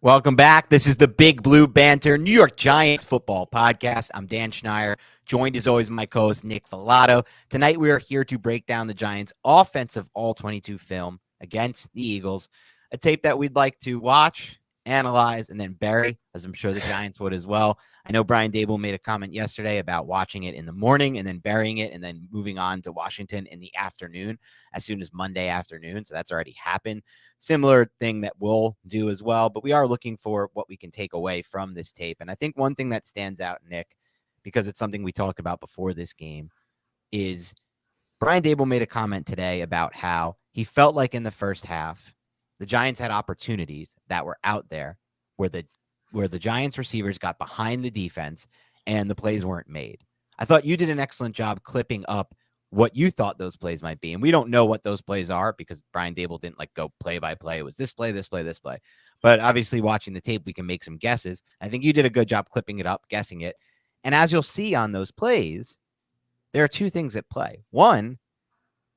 Welcome back. This is the Big Blue Banter New York Giants football podcast. I'm Dan Schneier, joined as always by my co-host Nick Filato. Tonight we are here to break down the Giants' offensive all-22 film against the Eagles, a tape that we'd like to watch, analyze, and then bury, as I'm sure the Giants would as well. I know Brian Daboll made a comment yesterday about watching it in the morning and then burying it and then moving on to Washington in the afternoon, as soon as Monday afternoon. So that's already happened. Similar thing that we'll do as well, but we are looking for what we can take away from this tape. And I think one thing that stands out, Nick, because it's something we talked about before this game, is Brian Daboll made a comment today about how he felt like in the first half, the Giants had opportunities that were out there where the Giants receivers got behind the defense and the plays weren't made. I thought you did an excellent job clipping up what you thought those plays might be. And we don't know what those plays are because Brian Daboll didn't go play by play. It was this play, this play, this play. But obviously watching the tape, we can make some guesses. I think you did a good job clipping it up, guessing it. And as you'll see on those plays, there are two things at play. One,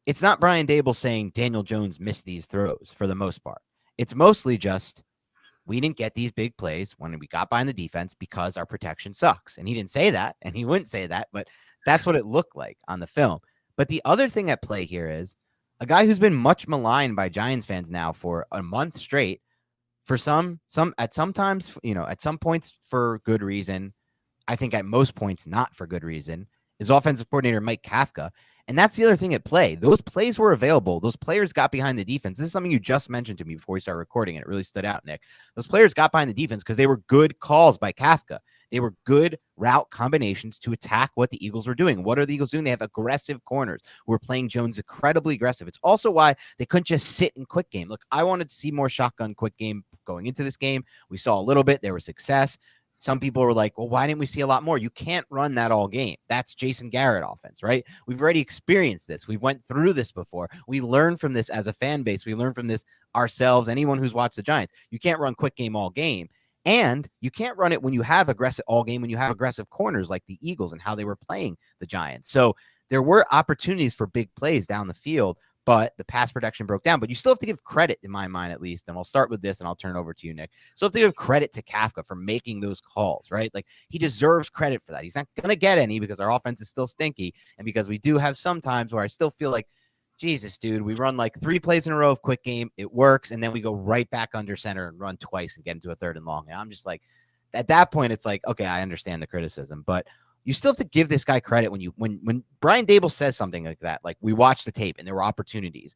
it's not Brian Daboll saying Daniel Jones missed these throws for the most part. It's mostly just, we didn't get these big plays when we got behind the defense because our protection sucks. And he didn't say that, and he wouldn't say that, but that's what it looked like on the film. But the other thing at play here is a guy who's been much maligned by Giants fans now for a month straight, for some at some times, at some points for good reason. I think at most points not for good reason, is offensive coordinator Mike Kafka. And that's the other thing at play. Those plays were available. Those players got behind the defense. This is something you just mentioned to me before we started recording, and it really stood out, Nick. Those players got behind the defense because they were good calls by Kafka. They were good route combinations to attack what the Eagles were doing. What are the Eagles doing? They have aggressive corners who are playing Jones incredibly aggressive. It's also why they couldn't just sit in quick game. Look, I wanted to see more shotgun quick game going into this game. We saw a little bit. There was success. Some people were like, well, why didn't we see a lot more? You can't run that all game. That's Jason Garrett offense, right? We've already experienced this. We went through this before. We learned from this as a fan base. We learned from this ourselves, anyone who's watched the Giants. You can't run quick game all game. And you can't run it when you have aggressive all game, when you have aggressive corners like the Eagles and how they were playing the Giants. So there were opportunities for big plays down the field, but the pass protection broke down. But you still have to give credit, in my mind at least, and I'll start with this and I'll turn it over to you, Nick. So have to give credit to Kafka for making those calls, right? Like, he deserves credit for that. He's not going to get any because our offense is still stinky, and because we do have some times where I still feel like, Jesus, dude, we run like 3 plays in a row of quick game. It works. And then we go right back under center and run twice and get into a 3rd and long. And I'm just like, at that point, it's like, okay, I understand the criticism, but you still have to give this guy credit when Brian Daboll says something like that. Like, we watched the tape and there were opportunities.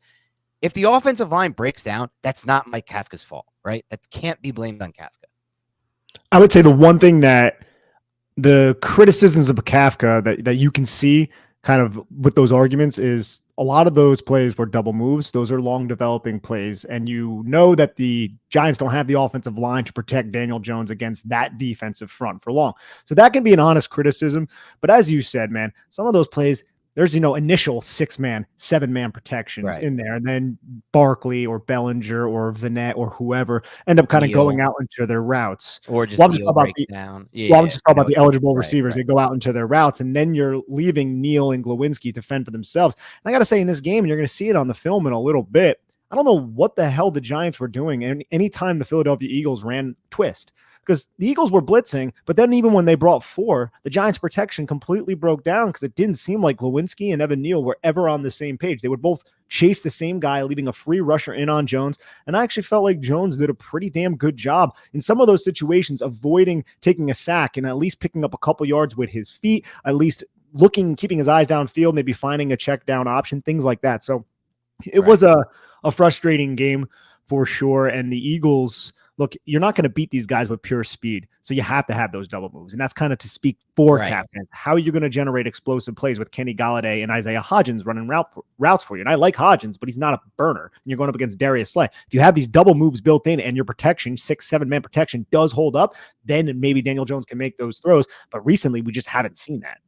If the offensive line breaks down, that's not Mike Kafka's fault, right? That can't be blamed on Kafka. I would say the one thing that the criticisms of Kafka that you can see kind of with those arguments is a lot of those plays were double moves. Those are long developing plays. And you know that the Giants don't have the offensive line to protect Daniel Jones against that defensive front for long. So that can be an honest criticism. But as you said, man, some of those plays, there's, initial 6-man, 7-man protections in there. And then Barkley or Bellinger or Vanette or whoever end up kind of going out into their routes. Or just I'm just talking about the eligible receivers. Right. They go out into their routes, and then you're leaving Neal and Glowinski to fend for themselves. And I got to say, in this game, and you're going to see it on the film in a little bit, I don't know what the hell the Giants were doing. And anytime the Philadelphia Eagles ran twist, because the Eagles were blitzing, but then even when they brought 4, the Giants' protection completely broke down because it didn't seem like Glowinski and Evan Neal were ever on the same page. They would both chase the same guy, leaving a free rusher in on Jones. And I actually felt like Jones did a pretty damn good job in some of those situations, avoiding taking a sack and at least picking up a couple yards with his feet, at least keeping his eyes downfield, maybe finding a check down option, things like that. So it was a frustrating game for sure. And the Eagles, look, you're not going to beat these guys with pure speed. So you have to have those double moves. And that's kind of to speak for Captain. How are you going to generate explosive plays with Kenny Golladay and Isaiah Hodgins running routes for you? And I like Hodgins, but he's not a burner. And you're going up against Darius Slay. If you have these double moves built in and your protection, 6-7-man protection does hold up, then maybe Daniel Jones can make those throws. But recently, we just haven't seen that.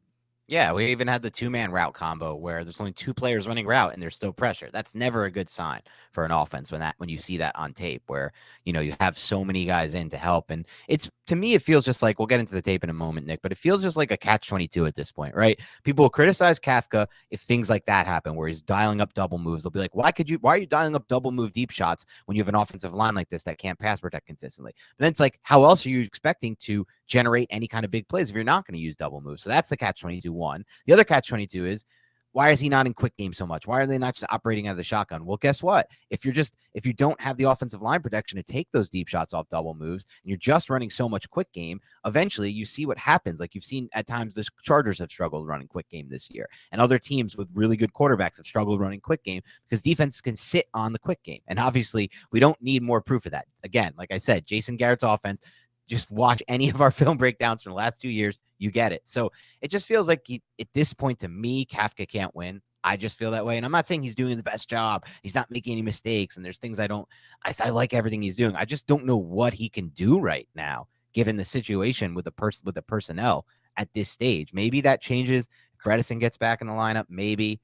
Yeah, we even had the two-man route combo where there's only two players running route and there's still pressure. That's never a good sign for an offense when you see that on tape where, you have so many guys in to help. And it's to me, it feels just like we'll get into the tape in a moment, Nick, but it feels just like a catch-22 at this point, right? People will criticize Kafka if things like that happen where he's dialing up double moves. They'll be like, why are you dialing up double move deep shots when you have an offensive line like this that can't pass protect consistently? And then it's like, how else are you expecting to generate any kind of big plays if you're not going to use double moves? So that's the catch-22 one. The other catch-22 is, why is he not in quick game so much? Why are they not just operating out of the shotgun? Well, guess what? If you don't have the offensive line protection to take those deep shots off double moves, and you're just running so much quick game, eventually you see what happens. Like you've seen at times the Chargers have struggled running quick game this year, and other teams with really good quarterbacks have struggled running quick game because defenses can sit on the quick game. And obviously, we don't need more proof of that. Again, like I said, Jason Garrett's offense, just watch any of our film breakdowns from the last 2 years, you get it. So it just feels like at this point to me, Kafka can't win. I just feel that way. And I'm not saying he's doing the best job. He's not making any mistakes. And there's things I like everything he's doing. I just don't know what he can do right now, given the situation with the personnel at this stage. Maybe that changes if Bredesen gets back in the lineup. Maybe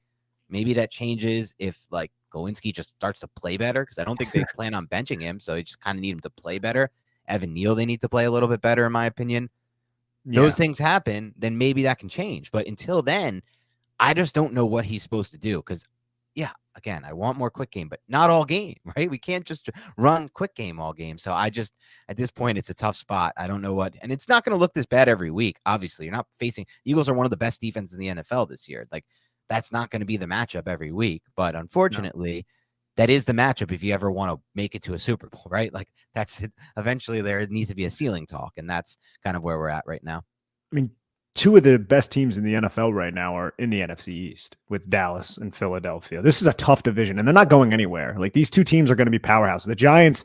that changes if like Glowinski just starts to play better, because I don't think they plan on benching him. So you just kind of need him to play better. Evan Neal, they need to play a little bit better, in my opinion. Those things happen, then maybe that can change. But until then, I just don't know what he's supposed to do. Because, again, I want more quick game, but not all game, right? We can't just run quick game all game. So at this point, it's a tough spot. I don't know what, and it's not going to look this bad every week. Obviously, you're not facing Eagles are one of the best defenses in the NFL this year. Like that's not going to be the matchup every week. But unfortunately, that is the matchup if you ever want to make it to a Super Bowl, right? Like that's it. Eventually there needs to be a ceiling talk, and that's kind of where we're at right now. I mean, two of the best teams in the NFL right now are in the NFC East with Dallas and Philadelphia. This is a tough division, and they're not going anywhere. Like these two teams are going to be powerhouses. The Giants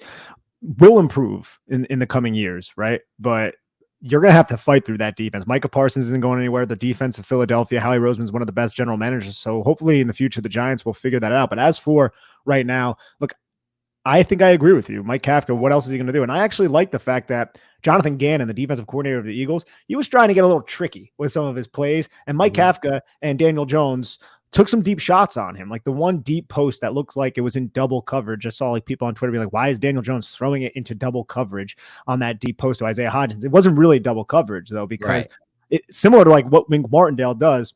will improve in the coming years, right? But you're going to have to fight through that defense. Micah Parsons isn't going anywhere. The defense of Philadelphia, Howie Roseman's one of the best general managers. So hopefully in the future, the Giants will figure that out. But as for right now, look, I think I agree with you. Mike Kafka, what else is he going to do? And I actually like the fact that Jonathan Gannon, the defensive coordinator of the Eagles, he was trying to get a little tricky with some of his plays. And Mike Kafka and Daniel Jones took some deep shots on him. Like the one deep post that looks like it was in double coverage. I saw like people on Twitter be like, why is Daniel Jones throwing it into double coverage on that deep post to Isaiah Hodgins? It wasn't really double coverage though, because it's similar to like what Wink Martindale does.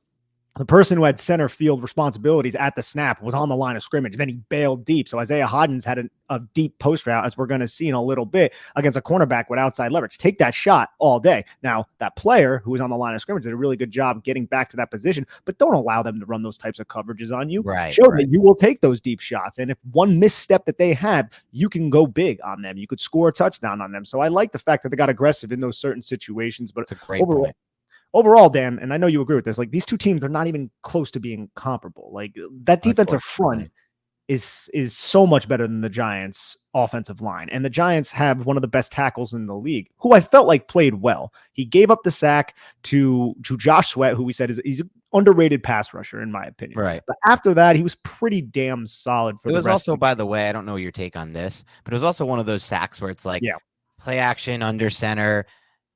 The person who had center field responsibilities at the snap was on the line of scrimmage. Then he bailed deep. So Isaiah Hodgins had a deep post route, as we're going to see in a little bit, against a cornerback with outside leverage. Take that shot all day. Now, that player who was on the line of scrimmage did a really good job getting back to that position, but don't allow them to run those types of coverages on you. Show that you will take those deep shots. And if one misstep that they have, you can go big on them. You could score a touchdown on them. So I like the fact that they got aggressive in those certain situations. But it's a great point. Overall, Dan, and I know you agree with this, like these two teams are not even close to being comparable. Like that defensive front is so much better than the Giants' offensive line. And the Giants have one of the best tackles in the league, who I felt like played well. He gave up the sack to Josh Sweat, who we said he's an underrated pass rusher, in my opinion. Right. But after that, he was pretty damn solid for the rest. It was also, by the way, I don't know your take on this, but it was also one of those sacks where it's like play action under center,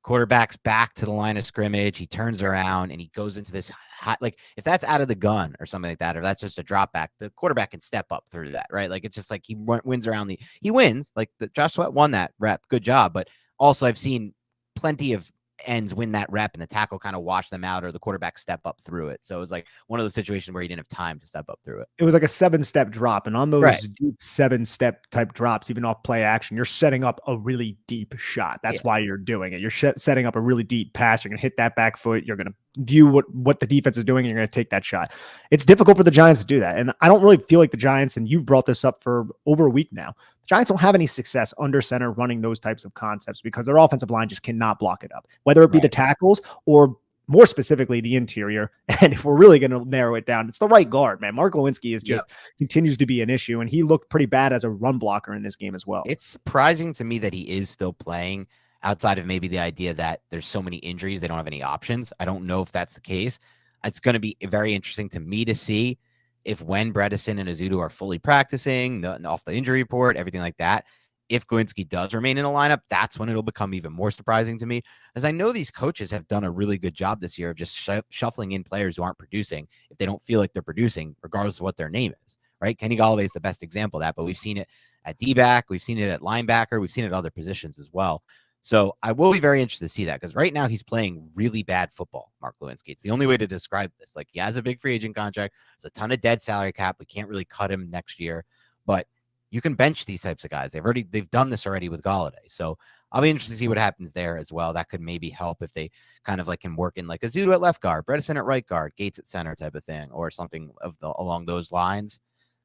quarterback's back to the line of scrimmage. He turns around and he goes into this hot, like if that's out of the gun or something like that, or that's just a drop back, the quarterback can step up through that, right? Like it's just like he wins around he wins. Like Josh Sweat won that rep. Good job. But also I've seen plenty of ends win that rep and the tackle kind of wash them out or the quarterback step up through it. So it was like one of those situations where he didn't have time to step up through it. It was like a 7-step drop. And on those deep 7-step type drops, even off play action, you're setting up a really deep shot. That's why you're doing it. You're setting up a really deep pass. You're going to hit that back foot. You're going to view what the defense is doing, and you're going to take that shot. It's difficult for the Giants to do that. And I don't really feel like the Giants, and you've brought this up for over a week now, Giants don't have any success under center running those types of concepts because their offensive line just cannot block it up, whether it be the tackles or more specifically the interior. And if we're really going to narrow it down, it's the right guard, man. Mark Glowinski is just continues to be an issue, and he looked pretty bad as a run blocker in this game as well. It's surprising to me that he is still playing outside of maybe the idea that there's so many injuries, they don't have any options. I don't know if that's the case. It's going to be very interesting to me to see if when Bredesen and Azudu are fully practicing off the injury report, everything like that, if Glowinski does remain in the lineup, that's when it'll become even more surprising to me, as I know these coaches have done a really good job this year of just shuffling in players who aren't producing if they don't feel like they're producing, regardless of what their name is, right? Kenny Galladay is the best example of that, but we've seen it at D-back, we've seen it at linebacker, we've seen it at other positions as well. So I will be very interested to see that, because right now he's playing really bad football, Mark Glowinski. It's the only way to describe this. Like, he has a big free agent contract. There's a ton of dead salary cap. We can't really cut him next year, but you can bench these types of guys. They've done this already with Galladay. So I'll be interested to see what happens there as well. That could maybe help if they kind of like can work in like Azudu at left guard, Bredesen at right guard, Gates at center type of thing, or something along those lines.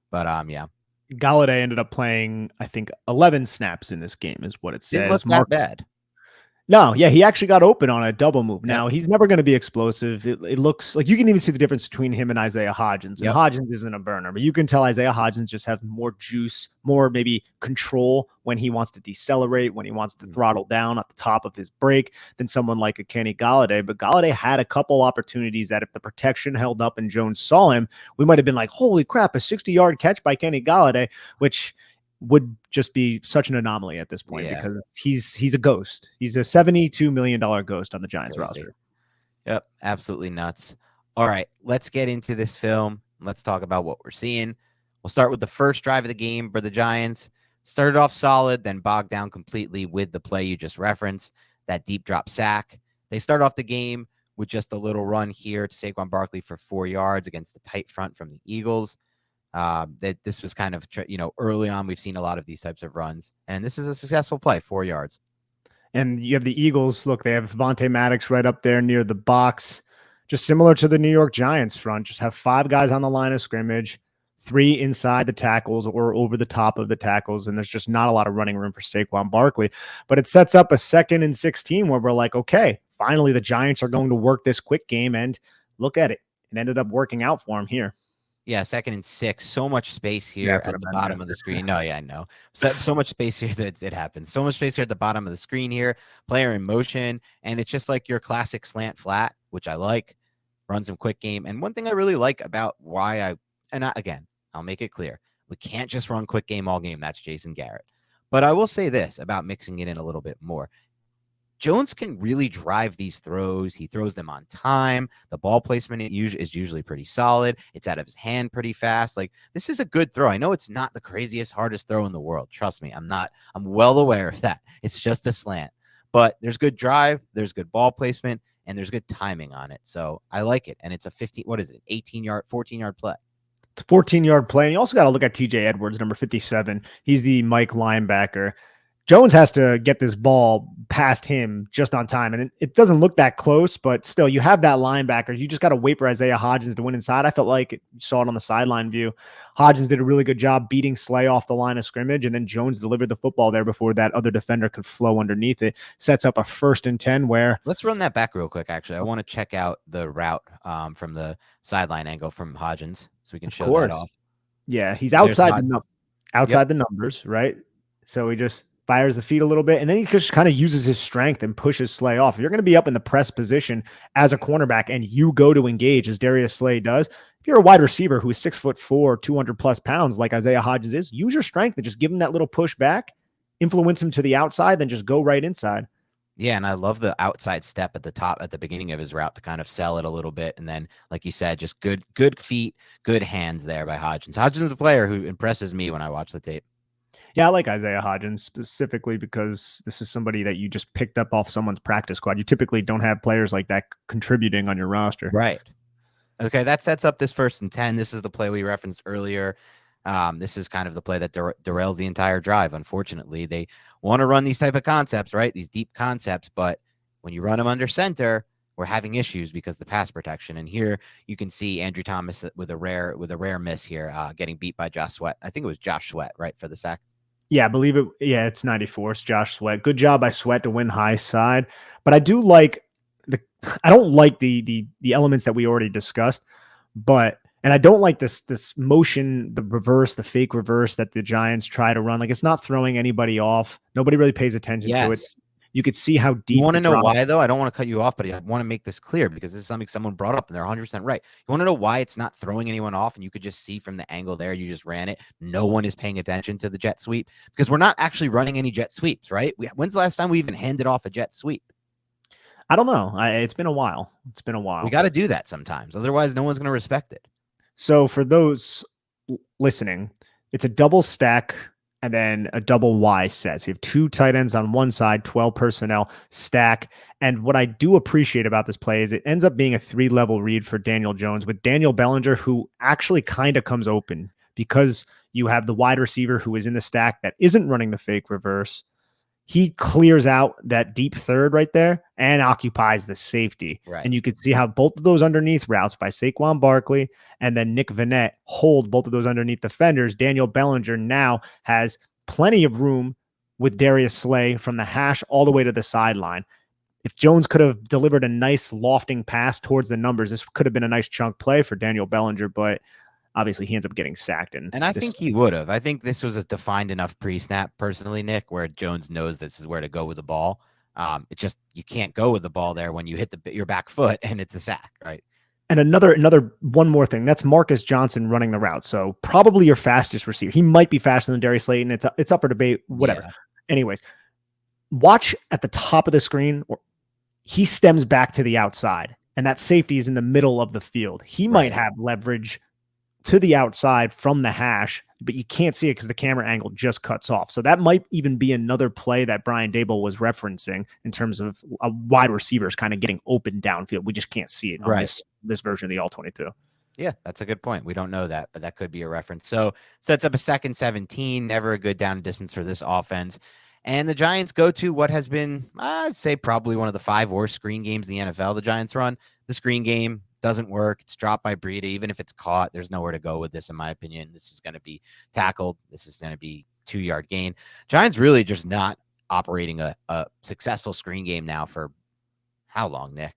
But yeah. Galladay ended up playing, I think, 11 snaps in this game is what it says. Didn't look that bad. No, yeah, he actually got open on a double move. Now, Yep. he's never going to be explosive. It looks like you can even see the difference between him and Isaiah Hodgins. And Hodgins isn't a burner, but you can tell Isaiah Hodgins just has more juice, more maybe control when he wants to decelerate, when he wants to throttle down at the top of his break than someone like a Kenny Galladay. But Galladay had a couple opportunities that if the protection held up and Jones saw him, we might have been like, holy crap, a 60-yard catch by Kenny Galladay, which would just be such an anomaly at this point because he's a ghost. He's a $72 million ghost on the Giants roster. Yep, absolutely nuts. All right, let's get into this film. Let's talk about what we're seeing. We'll start with the first drive of the game for the Giants. Started off solid, then bogged down completely with the play you just referenced, that deep drop sack. They start off the game with just a little run here to Saquon Barkley for 4 yards against the tight front from the Eagles. That this was kind of, early on, we've seen a lot of these types of runs, and this is a successful play, 4 yards. And you have the Eagles. Look, they have Vontae Maddox right up there near the box, just similar to the New York Giants front. Just have 5 guys on the line of scrimmage, 3 inside the tackles or over the top of the tackles, and there's just not a lot of running room for Saquon Barkley. But it sets up a 2nd and 16 where we're like, okay, finally the Giants are going to work this quick game, and look at it. It ended up working out for him here. Yeah, 2nd and 6. So much space here at the bottom of the screen. No, yeah, I know. So much space here that it happens. So much space here at the bottom of the screen here. Player in motion, and it's just like your classic slant flat, which I like. Run some quick game. And one thing I really like about again, I'll make it clear. We can't just run quick game all game. That's Jason Garrett. But I will say this about mixing it in a little bit more. Jones can really drive these throws. He throws them on time. The ball placement is usually pretty solid. It's out of his hand pretty fast. Like, this is a good throw. I know it's not the craziest, hardest throw in the world. Trust me, I'm well aware of that. It's just a slant. But there's good drive, there's good ball placement, and there's good timing on it. So I like it. And it's a 14-yard play. It's a 14-yard play. And you also got to look at TJ Edwards, number 57. He's the Mike linebacker. Jones has to get this ball past him just on time. And it doesn't look that close, but still, you have that linebacker. You just got to wait for Isaiah Hodgins to win inside. I felt like you saw it on the sideline view. Hodgins did a really good job beating Slay off the line of scrimmage, and then Jones delivered the football there before that other defender could flow underneath it. Sets up a 1st and 10 where... Let's run that back real quick, actually. I want to check out the route from the sideline angle from Hodgins so we can show that off. Yeah, he's outside the numbers, right? So he just fires the feet a little bit, and then he just kind of uses his strength and pushes Slay off. If you're going to be up in the press position as a cornerback and you go to engage, as Darius Slay does, if you're a wide receiver who is 6'4", 200 plus pounds like Isaiah Hodgins is, use your strength and just give him that little push back, influence him to the outside, then just go right inside. Yeah, and I love the outside step at the top at the beginning of his route to kind of sell it a little bit. And then, like you said, just good feet, good hands there by Hodgins. Hodgins is a player who impresses me when I watch the tape. Yeah, I like Isaiah Hodgins specifically because this is somebody that you just picked up off someone's practice squad. You typically don't have players like that contributing on your roster. Right. Okay, that sets up this 1st and 10. This is the play we referenced earlier. This is kind of the play that derails the entire drive. Unfortunately, they want to run these type of concepts, right? These deep concepts, but when you run them under center, we're having issues because the pass protection. And here you can see Andrew Thomas with a rare miss here, getting beat by Josh Sweat. I think it was Josh Sweat, right, for the sack. Yeah, I believe it. Yeah, it's 94. It's Josh Sweat. Good job by Sweat to win high side. But I do like I don't like the elements that we already discussed, and I don't like this motion, the fake reverse that the Giants try to run. Like, it's not throwing anybody off. Nobody really pays attention to it. You could see how You deep want the to know drop. why, though? I don't want to cut you off, but I want to make this clear because this is something someone brought up and they're 100% right. You want to know why it's not throwing anyone off and you could just see from the angle there, you just ran it. No one is paying attention to the jet sweep because we're not actually running any jet sweeps, right? When's the last time we even handed off a jet sweep? I don't know. It's been a while. It's been a while. We got to do that sometimes. Otherwise, no one's going to respect it. So for those listening, it's a double stack and then a double Y set. So you have 2 tight ends on one side, 12 personnel stack. And what I do appreciate about this play is it ends up being a 3-level read for Daniel Jones with Daniel Bellinger, who actually kind of comes open because you have the wide receiver who is in the stack that isn't running the fake reverse. He clears out that deep third right there and occupies the safety. Right. And you can see how both of those underneath routes by Saquon Barkley and then Nick Vannett hold both of those underneath defenders. Daniel Bellinger now has plenty of room with Darius Slay from the hash all the way to the sideline. If Jones could have delivered a nice lofting pass towards the numbers, this could have been a nice chunk play for Daniel Bellinger, but obviously he ends up getting sacked. And I think he would have. I think this was a defined enough pre-snap, personally, Nick, where Jones knows this is where to go with the ball. It's just you can't go with the ball there when you hit your back foot and it's a sack, right? And another one more thing. That's Marcus Johnson running the route. So probably your fastest receiver. He might be faster than Darius Slayton. It's up for debate, whatever. Yeah. Anyways, watch at the top of the screen. He stems back to the outside, and that safety is in the middle of the field. He might have leverage to the outside from the hash, but you can't see it because the camera angle just cuts off. So that might even be another play that Brian Daboll was referencing in terms of a wide receivers kind of getting open downfield. We just can't see it on this version of the All-22. Yeah, that's a good point. We don't know that, but that could be a reference. So sets up a 2nd 17, never a good down distance for this offense. And the Giants go to what has been, I'd say, probably one of the 5 worst screen games in the NFL the Giants run. The screen game doesn't work. It's dropped by Breida. Even if it's caught, there's nowhere to go with this, in my opinion. This is going to be tackled. This is going to be 2-yard gain. Giants really just not operating a successful screen game now for how long, Nick?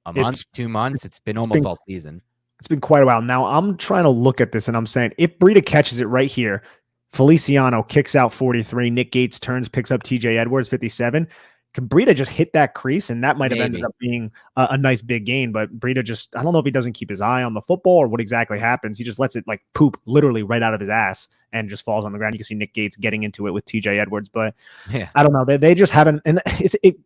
A month, 2 months? It's been almost all season. It's been quite a while. Now I'm trying to look at this and I'm saying if Breida catches it right here, Feliciano kicks out 43, Nick Gates turns, picks up TJ Edwards 57. Can Breida just hit that crease? And that might have ended up being a nice big gain, but Breida just, I don't know if he doesn't keep his eye on the football or what exactly happens. He just lets it like poop literally right out of his ass and just falls on the ground. You can see Nick Gates getting into it with TJ Edwards, but I don't know. They just haven't, and it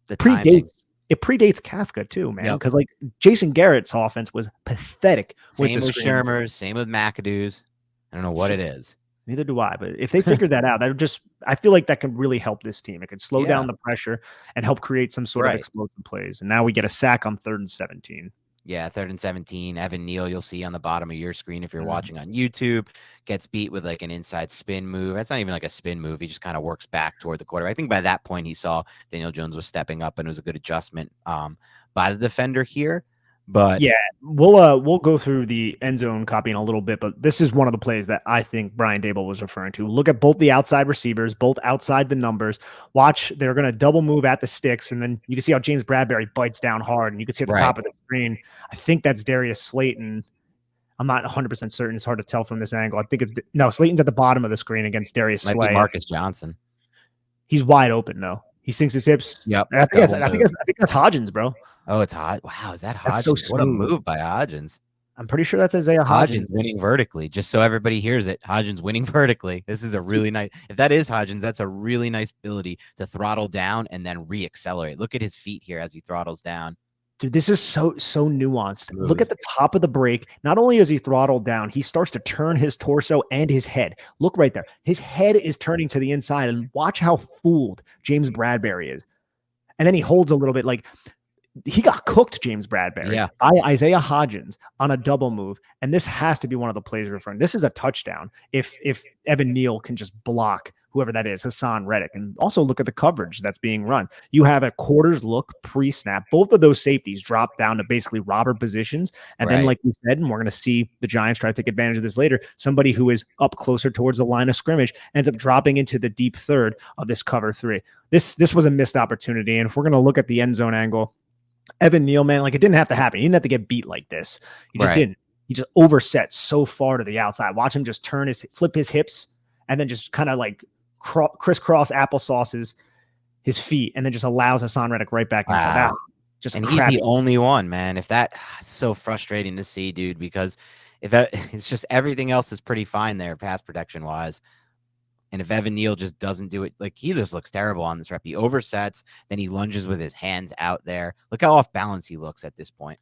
predates Kafka too, man. Because like Jason Garrett's offense was pathetic. Same with Shermer's, same with McAdoo's. I don't know what it is. Neither do I. But if they figured that out, I feel like that could really help this team. It could slow down the pressure and help create some sort of explosive plays. And now we get a sack on 3rd and 17. Yeah, 3rd and 17. Evan Neal, you'll see on the bottom of your screen if you're watching on YouTube, gets beat with like an inside spin move. That's not even like a spin move. He just kind of works back toward the quarterback. I think by that point he saw Daniel Jones was stepping up and it was a good adjustment by the defender here. But yeah, we'll go through the end zone copy in a little bit, but this is one of the plays that I think Brian Daboll was referring to. Look at both the outside receivers, both outside the numbers. Watch, they're going to double move at the sticks, and then you can see how James Bradberry bites down hard, and you can see at the top of the screen, I think that's Darius Slayton. I'm not 100% certain. It's hard to tell from this angle. I think Slayton's at the bottom of the screen against Darius Slay. Might be Marcus Johnson. He's wide open, though. He sinks his hips. Yep. I think that's Hodgins, bro. Oh, it's Hodgins. Wow, is that Hodgins? That's so smooth. What a move by Hodgins. I'm pretty sure that's Isaiah Hodgins. Hodgins winning vertically, just so everybody hears it. Hodgins winning vertically. This is a really nice, if that is Hodgins, that's a really nice ability to throttle down and then re-accelerate. Look at his feet here as he throttles down. Dude, this is so nuanced. Look at the top of the break. Not only is he throttled down, he starts to turn his torso and his head. Look right there. His head is turning to the inside, and watch how fooled James Bradberry is. And then he holds a little bit like he got cooked, James Bradberry, by Isaiah Hodgins on a double move. And this has to be one of the plays referring. This is a touchdown if Evan Neal can just block whoever that is, Hassan Reddick. And also look at the coverage that's being run. You have a quarters look pre-snap. Both of those safeties drop down to basically robber positions. And then, like we said, and we're going to see the Giants try to take advantage of this later, somebody who is up closer towards the line of scrimmage ends up dropping into the deep third of this cover 3. This was a missed opportunity. And if we're going to look at the end zone angle, Evan Neal, man, like it didn't have to happen. He didn't have to get beat like this. He just didn't. He just overset so far to the outside. Watch him just flip his hips and then just kind of like crisscross applesauces his feet and then just allows Hassan Reddick right back inside. That Wow. just a And he's the crappy. only one, man. If that it's so frustrating to see, dude, because if that, it's just everything else is pretty fine there, pass protection wise. And if Evan Neal just doesn't do it, like he just looks terrible on this rep. He oversets, then he lunges with his hands out there. Look how off balance he looks at this point.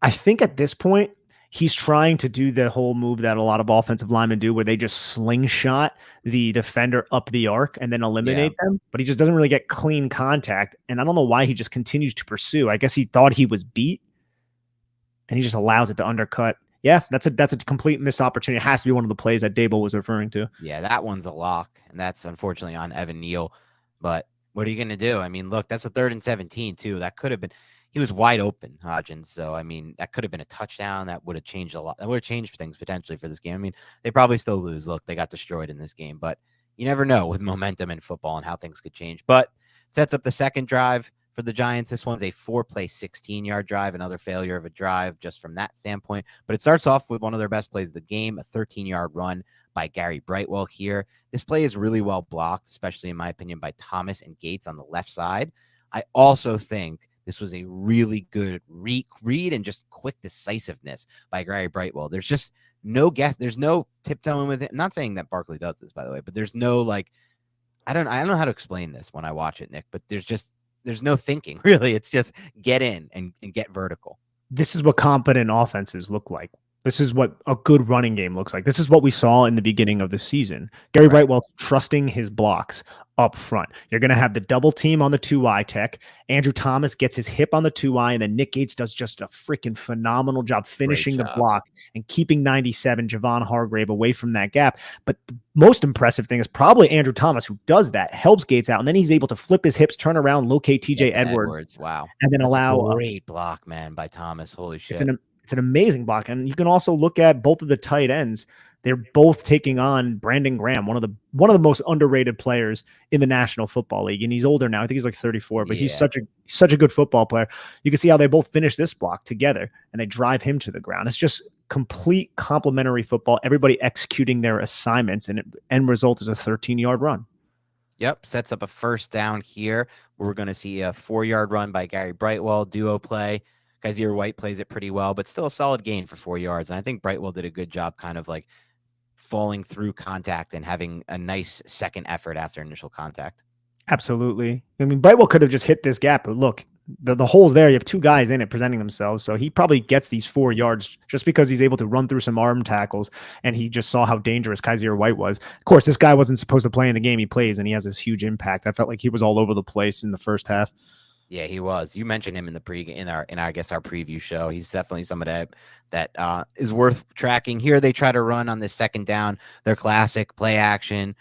I think at this point, he's trying to do the whole move that a lot of offensive linemen do where they just slingshot the defender up the arc and then eliminate them, but he just doesn't really get clean contact. And I don't know why he just continues to pursue. I guess he thought he was beat and he just allows it to undercut. Yeah, that's a complete missed opportunity. It has to be one of the plays that Dable was referring to. Yeah, that one's a lock, and that's unfortunately on Evan Neal. But what are you going to do? I mean, look, that's a 3rd and 17 too. That could have been. He was wide open, Hodgins. So I mean, that could have been a touchdown. That would have changed a lot. That would have changed things potentially for this game. I mean, they probably still lose. Look, they got destroyed in this game, but you never know with momentum in football and how things could change. But sets up the second drive for the Giants. This one's a 4-play, 16-yard drive, another failure of a drive just from that standpoint. But it starts off with one of their best plays of the game, a 13-yard run by Gary Brightwell here. This play is really well blocked, especially in my opinion, by Thomas and Gates on the left side. I also think this was a really good read and just quick decisiveness by Gary Brightwell. There's just no guess. There's no tiptoeing with it. I'm not saying that Barkley does this, by the way, but there's no like, I don't know how to explain this when I watch it, Nick, but there's no thinking really. It's just get in and get vertical. This is what competent offenses look like. This is what a good running game looks like. This is what we saw in the beginning of the season. Gary Brightwell trusting his blocks up front. You're going to have the double team on the 2-eye tech. Andrew Thomas gets his hip on the 2-eye, and then Nick Gates does just a freaking phenomenal job finishing the block and keeping 97 Javon Hargrave away from that gap. But the most impressive thing is probably Andrew Thomas, who does that, helps Gates out, and then he's able to flip his hips, turn around, locate TJ Edwards. Wow. And then allow a great block, man, by Thomas. Holy shit. It's an amazing block. And you can also look at both of the tight ends. They're both taking on Brandon Graham, one of the most underrated players in the National Football League. And he's older now. I think he's like 34, but he's such a good football player. You can see how they both finish this block together and they drive him to the ground. It's just complete complementary football. Everybody executing their assignments, and end result is a 13-yard run. Yep, sets up a first down here. We're going to see a 4-yard run by Gary Brightwell, duo play. Kaiser White plays it pretty well, but still a solid gain for 4 yards. And I think Brightwell did a good job kind of like falling through contact and having a nice second effort after initial contact. Absolutely. I mean, Brightwell could have just hit this gap, but look, the hole's there. You have 2 guys in it presenting themselves. So he probably gets these 4 yards just because he's able to run through some arm tackles, and he just saw how dangerous Kaiser White was. Of course, this guy wasn't supposed to play in the game he plays, and he has this huge impact. I felt like he was all over the place in the first half. Yeah, he was. You mentioned him in our I guess our preview show. He's definitely somebody that is worth tracking. Here they try to run on this second down. Their classic play action,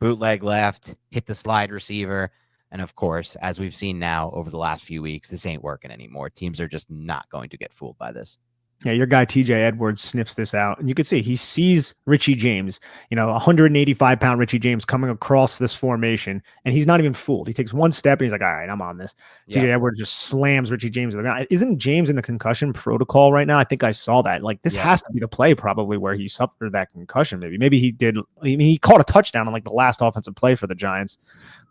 bootleg left, hit the slide receiver. And of course, as we've seen now over the last few weeks, this ain't working anymore. Teams are just not going to get fooled by this. Yeah, your guy TJ Edwards sniffs this out, and you can see he sees Richie James, 185-pound Richie James coming across this formation, and he's not even fooled. He takes one step, and he's like, all right, I'm on this. Yeah. TJ Edwards just slams Richie James to the ground. Isn't James in the concussion protocol right now? I think I saw that. Like, this has to be the play probably where he suffered that concussion. Maybe he did. I mean, he caught a touchdown on like the last offensive play for the Giants.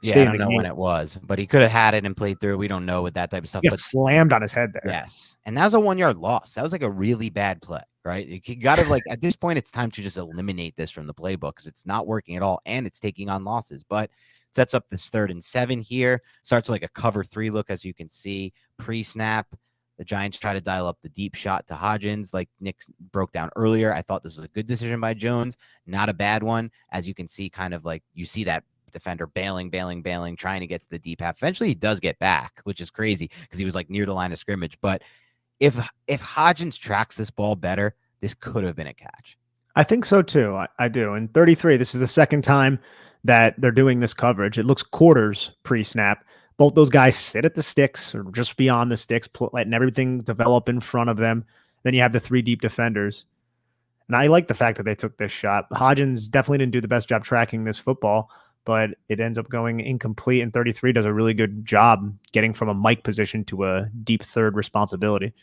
Yeah, I don't know when it was, but he could have had it and played through. We don't know with that type of stuff. He got slammed on his head there. Yes, and that was a 1-yard loss. That was like a really bad play, right? You got to at this point, it's time to just eliminate this from the playbook because it's not working at all, and it's taking on losses. But sets up this 3rd and 7 here. Starts with like a cover 3 look, as you can see. Pre-snap, the Giants try to dial up the deep shot to Hodgins, like Nick broke down earlier. I thought this was a good decision by Jones, not a bad one. As you can see, kind of like you see that defender bailing, trying to get to the deep half. Eventually he does get back, which is crazy because he was like near the line of scrimmage. But if Hodgins tracks this ball better, this could have been a catch. I think so too. I do. And 33, this is the second time that they're doing this coverage. It looks quarters pre-snap. Both those guys sit at the sticks or just beyond the sticks, letting everything develop in front of them. Then you have the 3 deep defenders. And I like the fact that they took this shot. Hodgins definitely didn't do the best job tracking this football, but it ends up going incomplete, and 33 does a really good job getting from a Mike position to a deep third responsibility.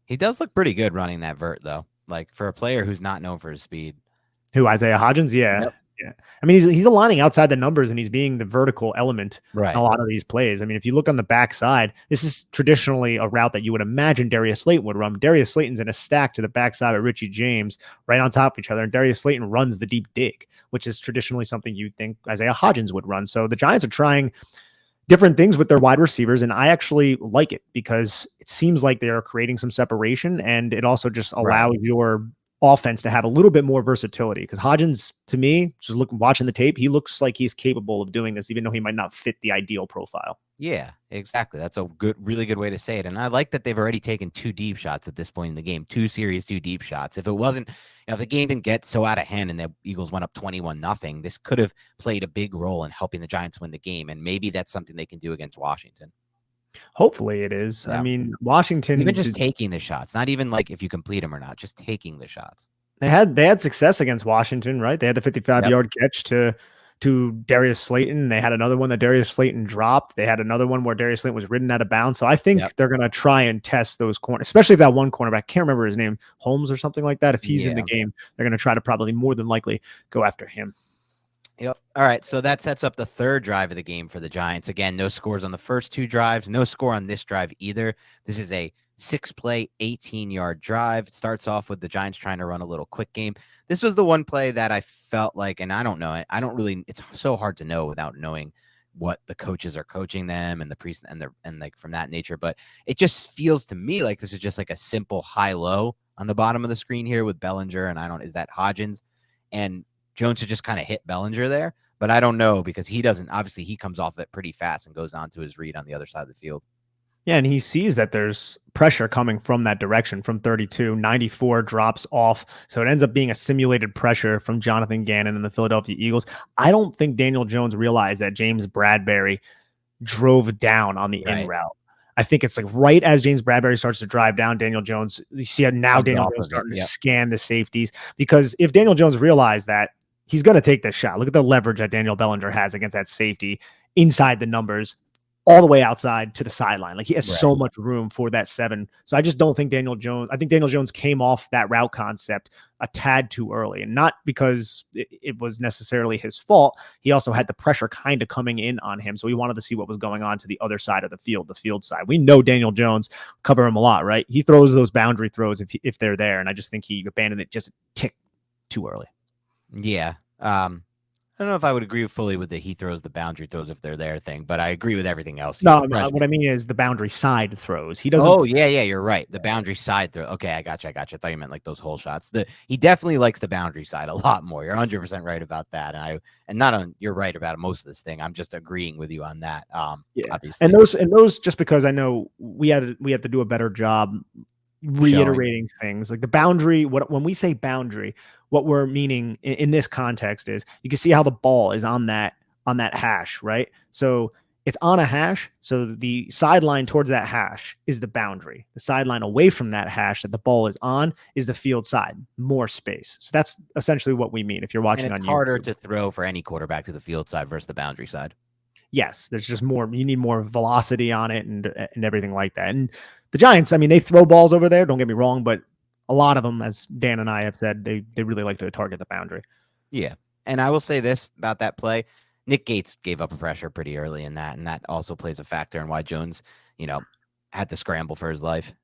He does look pretty good running that vert, though. Like, for a player who's not known for his speed. Who, Isaiah Hodgins? Yeah. Yep. Yeah. I mean, he's aligning outside the numbers and he's being the vertical element in a lot of these plays. I mean, if you look on the backside, this is traditionally a route that you would imagine Darius Slayton would run. Darius Slayton's in a stack to the backside of Richie James right on top of each other. And Darius Slayton runs the deep dig, which is traditionally something you'd think Isaiah Hodgins would run. So the Giants are trying different things with their wide receivers. And I actually like it because it seems like they are creating some separation and it also just allows your offense to have a little bit more versatility because Hodgins, to me, just watching the tape, he looks like he's capable of doing this, even though he might not fit the ideal profile. Yeah, exactly. That's a really good way to say it. And I like that they've already taken 2 deep shots at this point in the game, 2 deep shots. If it wasn't, if the game didn't get so out of hand and the Eagles went up 21-0, this could have played a big role in helping the Giants win the game. And maybe that's something they can do against Washington. Hopefully it is. Yeah. I mean, Washington, even just taking the shots, not even like if you complete them or not, just taking the shots. They had success against Washington, right? They had the 55-yard catch to Darius Slayton. They had another one that Darius Slayton dropped. They had another one where Darius Slayton was ridden out of bounds. So I think they're going to try and test those corners, especially if that one cornerback, I can't remember his name, Holmes or something like that. If he's in the game, they're going to try to probably more than likely go after him. Yep. All right. So that sets up the third drive of the game for the Giants. Again, no scores on the first 2 drives, no score on this drive either. This is a 6-play, 18-yard drive. It starts off with the Giants trying to run a little quick game. This was the one play that I felt like, and I don't know, it's so hard to know without knowing what the coaches are coaching them and the priest and like from that nature. But it just feels to me like this is just like a simple high-low on the bottom of the screen here with Bellinger. And is that Hodgins? And Jones should just kind of hit Bellinger there, but I don't know because he doesn't. Obviously, he comes off it pretty fast and goes on to his read on the other side of the field. Yeah, and he sees that there's pressure coming from that direction from 32. 94 drops off, so it ends up being a simulated pressure from Jonathan Gannon and the Philadelphia Eagles. I don't think Daniel Jones realized that James Bradberry drove down on the in route. I think it's like right as James Bradberry starts to drive down, Daniel Jones, you see how now Daniel Jones starting to scan the safeties, because if Daniel Jones realized that, he's going to take this shot. Look at the leverage that Daniel Bellinger has against that safety inside the numbers, all the way outside to the sideline. Like he has so much room for that 7. So I just don't think Daniel Jones came off that route concept a tad too early, and not because it was necessarily his fault. He also had the pressure kind of coming in on him. So he wanted to see what was going on to the other side of the field side. We know Daniel Jones, cover him a lot, right? He throws those boundary throws if they're there. And I just think he abandoned it just a tick too early. Yeah. I don't know if I would agree fully with the he throws the boundary throws if they're there thing, but I agree with everything else. No, what I mean is the boundary side throws. He doesn't. Oh, yeah, you're right. The boundary side throw. Okay, I got you. I thought you meant like those hole shots. He definitely likes the boundary side a lot more. You're 100% right about that. You're right about most of this thing. I'm just agreeing with you on that. Obviously. And those just because I know we have to do a better job reiterating things like the boundary. When we say boundary, what we're meaning in this context is you can see how the ball is on that hash, right? So it's on a hash. So the sideline towards that hash is the boundary. The sideline away from that hash that the ball is on is the field side, more space. So that's essentially what we mean. If you're watching on YouTube, harder to throw for any quarterback to the field side versus the boundary side. Yes, there's just more. You need more velocity on it and everything like that. And the Giants, I mean, they throw balls over there. Don't get me wrong, but a lot of them, as Dan and I have said, they really like to target the boundary. Yeah. And I will say this about that play. Nick Gates gave up a pressure pretty early in that, and that also plays a factor in why Jones, had to scramble for his life.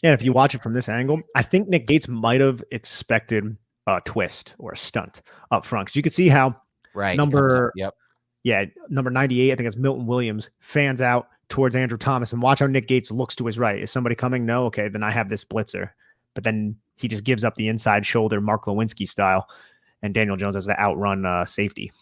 Yeah, if you watch it from this angle, I think Nick Gates might have expected a twist or a stunt up front, because you could see how number 98, I think it's Milton Williams, fans out towards Andrew Thomas, and watch how Nick Gates looks to his right. Is somebody coming? No. Okay, then I have this blitzer. But then he just gives up the inside shoulder, Mark Lewinsky style, and Daniel Jones has the outrun safety.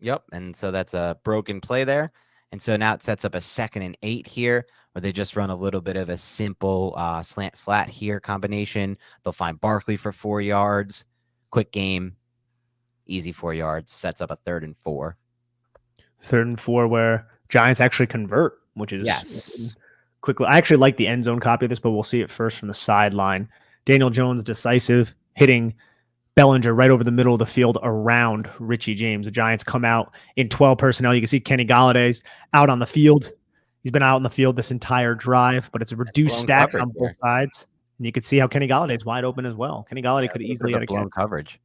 Yep, and so that's a broken play there. And so now it sets up a 2nd and 8 here, where they just run a little bit of a simple slant flat here combination. They'll find Barkley for 4 yards. Quick game, easy 4 yards, sets up a 3rd and 4. 3rd and 4 where Giants actually convert, which is quickly. I actually like the end zone copy of this, but we'll see it first from the sideline. Daniel Jones decisive, hitting Bellinger right over the middle of the field around Richie James. The Giants come out in 12 personnel. You can see Kenny Galladay's out on the field. He's been out on the field this entire drive, but it's a reduced stacks on both sides. And you can see how Kenny Galladay's wide open as well. Kenny Galladay could easily have blown coverage.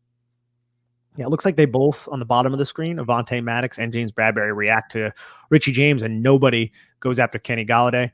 Yeah, it looks like they both on the bottom of the screen, Avonte Maddox and James Bradbury, react to Richie James, and nobody goes after Kenny Galladay.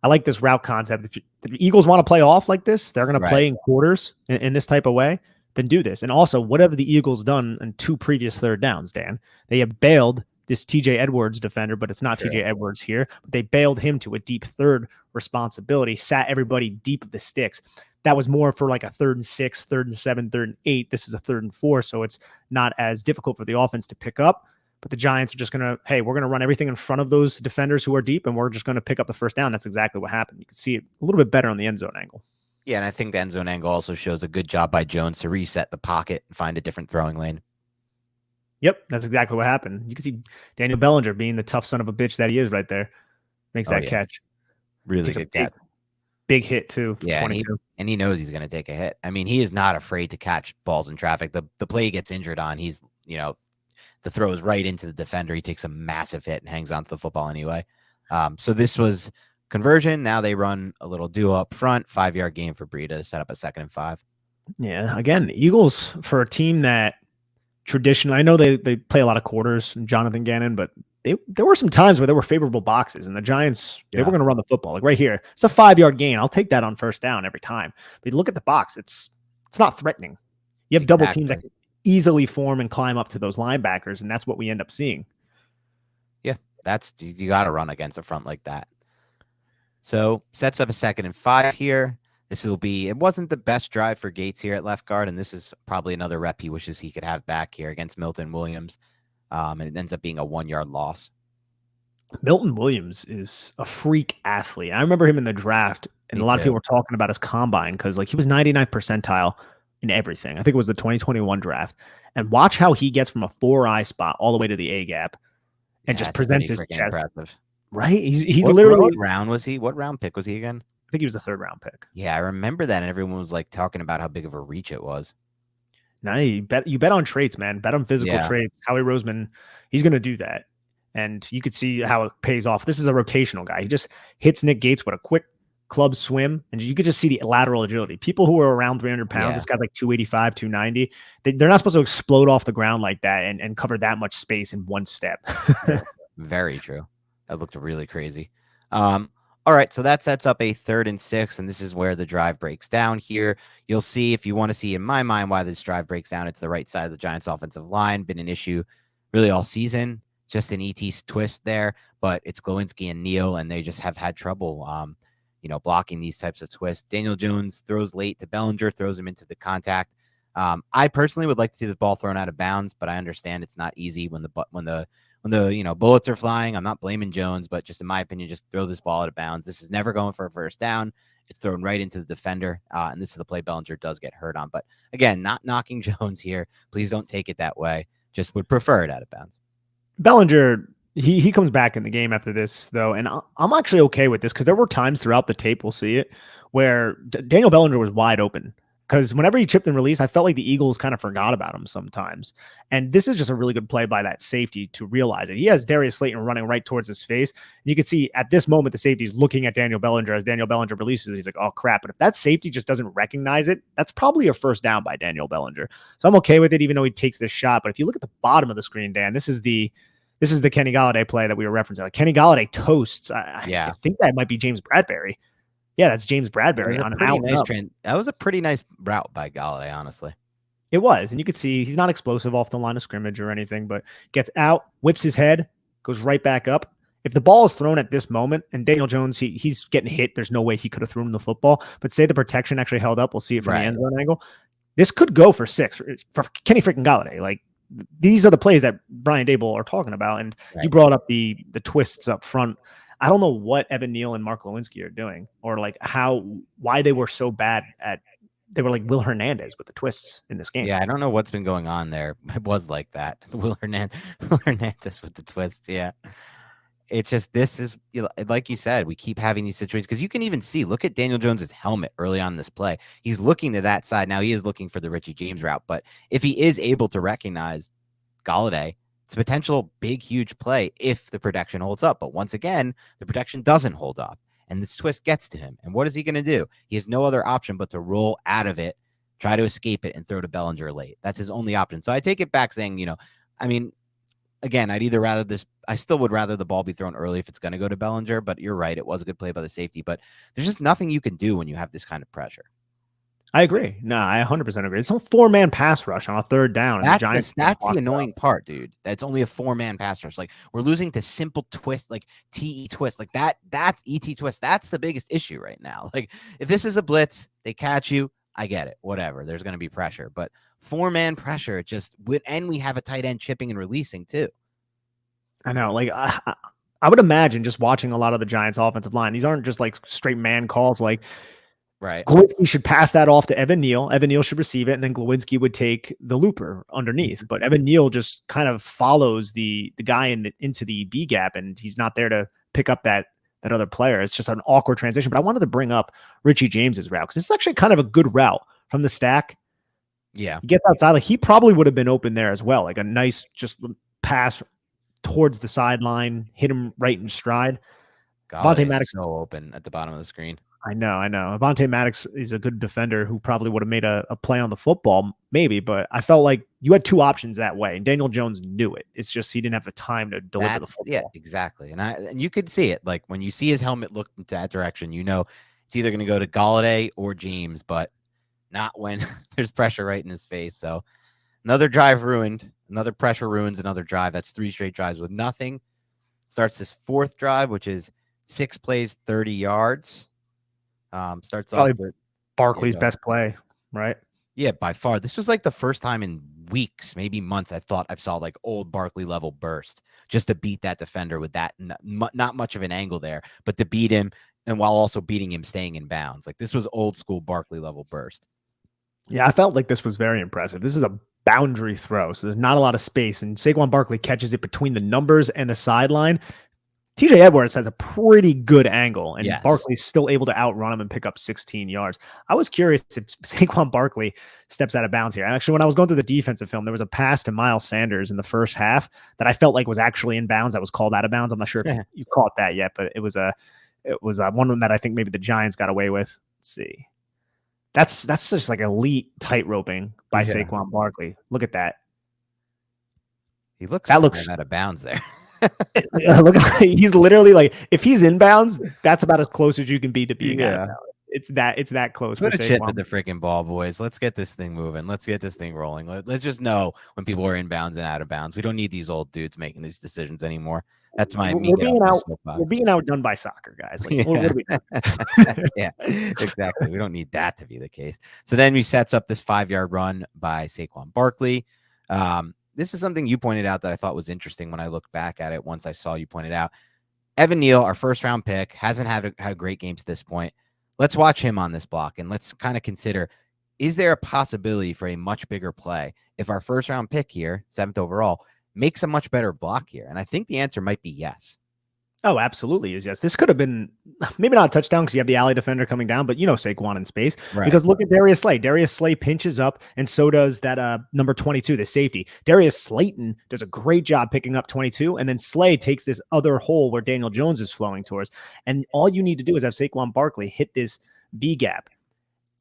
I like this route concept. If the Eagles want to play off like this, they're going to play in quarters in this type of way, then do this. And also, what have the Eagles done in 2 previous third downs, Dan? They have bailed this TJ Edwards defender, but it's not TJ Edwards here. But they bailed him to a deep third responsibility, sat everybody deep of the sticks. That was more for like a 3rd and 6, 3rd and 7, 3rd and 8. This is a 3rd and 4, so it's not as difficult for the offense to pick up. But the Giants are just going to, hey, we're going to run everything in front of those defenders who are deep, and we're just going to pick up the first down. That's exactly what happened. You can see it a little bit better on the end zone angle. Yeah, and I think the end zone angle also shows a good job by Jones to reset the pocket and find a different throwing lane. Yep, that's exactly what happened. You can see Daniel Bellinger being the tough son of a bitch that he is right there. Makes that catch. Really good catch. Big hit, too. Yeah, 22. And he knows he's going to take a hit. I mean, he is not afraid to catch balls in traffic. The play he gets injured on, he's, the throw is right into the defender. He takes a massive hit and hangs onto the football anyway. So this was conversion. Now they run a little duo up front, 5-yard gain for Breida to set up a 2nd and 5. Yeah, again, Eagles, for a team that traditionally, I know they play a lot of quarters, Jonathan Gannon, but there were some times where there were favorable boxes, and the Giants, they were going to run the football. Like right here, it's a 5-yard gain. I'll take that on first down every time. But you look at the box, it's not threatening. You have double teams that can easily form and climb up to those linebackers, and that's what we end up seeing. Yeah, you got to run against a front like that. So sets up a 2nd and 5 here. It wasn't the best drive for Gates here at left guard, and this is probably another rep he wishes he could have back here against Milton Williams. And it ends up being a 1-yard loss. Milton Williams is a freak athlete. I remember him in the draft, and a lot of people were talking about his combine because he was 99th percentile in everything. I think it was the 2021 draft. And watch how he gets from a 4-eye spot all the way to the A gap and just presents his chest. Impressive. Right? He literally. What round was he? What round pick was he again? I think he was the 3rd round pick. Yeah, I remember that, and everyone was talking about how big of a reach it was. No, you bet on traits, man. Bet on physical traits. Howie Roseman, he's going to do that. And you could see how it pays off. This is a rotational guy. He just hits Nick Gates with a quick club swim, and you could just see the lateral agility. People who are around 300 pounds, this guy's 285, 290. They're not supposed to explode off the ground like that and cover that much space in one step. Very true. That looked really crazy. All right, so that sets up a 3rd and 6, and this is where the drive breaks down here. You'll see, if you want to see in my mind why this drive breaks down, it's the right side of the Giants' offensive line. Been an issue really all season, just an ET twist there, but it's Glowinski and Neal, and they just have had trouble, blocking these types of twists. Daniel Jones throws late to Bellinger, throws him into the contact. I personally would like to see the ball thrown out of bounds, but I understand it's not easy when the bullets are flying. I'm not blaming Jones, but just in my opinion, just throw this ball out of bounds. This is never going for a first down. It's thrown right into the defender, and this is the play Bellinger does get hurt on. But again, not knocking Jones here. Please don't take it that way. Just would prefer it out of bounds. Bellinger, he comes back in the game after this, though, and I'm actually okay with this because there were times throughout the tape, we'll see it, where Daniel Bellinger was wide open. Because whenever he chipped and released, I felt like the Eagles kind of forgot about him sometimes. And this is just a really good play by that safety to realize it. He has Darius Slayton running right towards his face. And you can see at this moment, the safety is looking at Daniel Bellinger as Daniel Bellinger releases it. He's like, oh, crap. But if that safety just doesn't recognize it, that's probably a first down by Daniel Bellinger. So I'm okay with it, even though he takes this shot. But if you look at the bottom of the screen, Dan, this is the Kenny Galladay play that we were referencing. Kenny Galladay toasts. I think that might be James Bradbury. Yeah, that's James Bradbury on an out. That was a pretty nice route by Galladay, honestly. It was. And you could see he's not explosive off the line of scrimmage or anything, but gets out, whips his head, goes right back up. If the ball is thrown at this moment, and Daniel Jones, he's getting hit, there's no way he could have thrown the football. But say the protection actually held up, we'll see it from the end zone angle. This could go for 6 for Kenny freaking Galladay. These are the plays that Brian Dable are talking about. And you brought up the twists up front. I don't know what Evan Neal and Mark Lewinsky are doing, or why they were so bad at. They were like Will Hernandez with the twists in this game. Yeah, I don't know what's been going on there. It was like that. Will Hernandez with the twists. Yeah, it's just this is like you said. We keep having these situations because you can even see. Look at Daniel Jones's helmet early on in this play. He's looking to that side now. He is looking for the Richie James route, but if he is able to recognize Galladay, it's a potential big, huge play if the protection holds up. But once again, the protection doesn't hold up, and this twist gets to him. And what is he going to do? He has no other option but to roll out of it try to escape it and throw to Bellinger late. That's his only option. So I take it back saying, I mean, again, I still would rather the ball be thrown early if it's going to go to Bellinger, but you're right. It was a good play by the safety, but there's just nothing you can do when you have this kind of pressure. I agree. No, I 100% agree. It's a 4-man pass rush on a third down. And That's the annoying part, dude. That's only a 4-man pass rush. Like, we're losing to simple twist, like TE twist, like that ET twist. That's the biggest issue right now. Like, if this is a blitz, they catch you. I get it. Whatever. There's going to be pressure, but 4-man pressure, and we have a tight end chipping and releasing too. I know. Like, I would imagine just watching a lot of the Giants offensive line, these aren't just like straight man calls. Like, right. Glowinski should pass that off to Evan Neal. Evan Neal should receive it, and then Glowinski would take the looper underneath. But Evan Neal just kind of follows the guy into the B gap, and he's not there to pick up that other player. It's just an awkward transition. But I wanted to bring up Richie James's route because this is actually kind of a good route from the stack. Yeah, he gets outside. Like, he probably would have been open there as well. Like a nice just pass towards the sideline, hit him right in stride. Vontae Maddox so open at the bottom of the screen. I know. Avonte Maddox is a good defender who probably would have made a play on the football, maybe, but I felt like you had two options that way, and Daniel Jones knew it. It's just he didn't have the time to deliver the football. Yeah, exactly. And you could see it. Like, when you see his helmet look into that direction, it's either going to go to Golladay or James, but not when there's pressure right in his face. So another drive ruined. Another pressure ruins another drive. That's 3 straight drives with nothing. Starts this 4th drive, which is 6 plays, 30 yards. Starts probably off with Barkley's best play, right? Yeah, by far. This was like the first time in weeks, maybe months, I thought I saw like old Barkley level burst just to beat that defender with that not much of an angle there, but to beat him and while also beating him staying in bounds. Like, this was old school Barkley level burst. Yeah, I felt like this was very impressive. This is a boundary throw, so there's not a lot of space, and Saquon Barkley catches it between the numbers and the sideline. TJ Edwards has a pretty good angle, and Barkley's still able to outrun him and pick up 16 yards. I was curious if Saquon Barkley steps out of bounds here. Actually, when I was going through the defensive film, there was a pass to Miles Sanders in the first half that I felt like was actually in bounds. That was called out of bounds. I'm not sure if you caught that yet, but it was one of them that I think maybe the Giants got away with. Let's see. That's just like elite tight roping by Saquon Barkley. Look at that. He looks out of bounds there. Look, he's literally like, if he's inbounds, that's about as close as you can be to being out of bounds. It's that close. Put a chip at the freaking ball, boys. Let's get this thing moving. Let's get this thing rolling. Let's just know when people are inbounds and out of bounds. We don't need these old dudes making these decisions anymore. That's my we're being outdone by soccer, guys. Like, what are we doing? Yeah, exactly. We don't need that to be the case. So then we sets up this 5-yard run by Saquon Barkley. This is something you pointed out that I thought was interesting when I looked back at it once I saw you pointed out. Evan Neal, our 1st-round pick, hasn't had a great game to this point. Let's watch him on this block, and let's kind of consider, is there a possibility for a much bigger play if our 1st-round pick here, 7th overall, makes a much better block here? And I think the answer might be yes. Oh, absolutely is yes. This could have been maybe not a touchdown because you have the alley defender coming down, but Saquon in space. Right. Because look at Darius Slay. Darius Slay pinches up, and so does that number 22, the safety. Darius Slayton does a great job picking up 22, and then Slay takes this other hole where Daniel Jones is flowing towards. And all you need to do is have Saquon Barkley hit this B gap.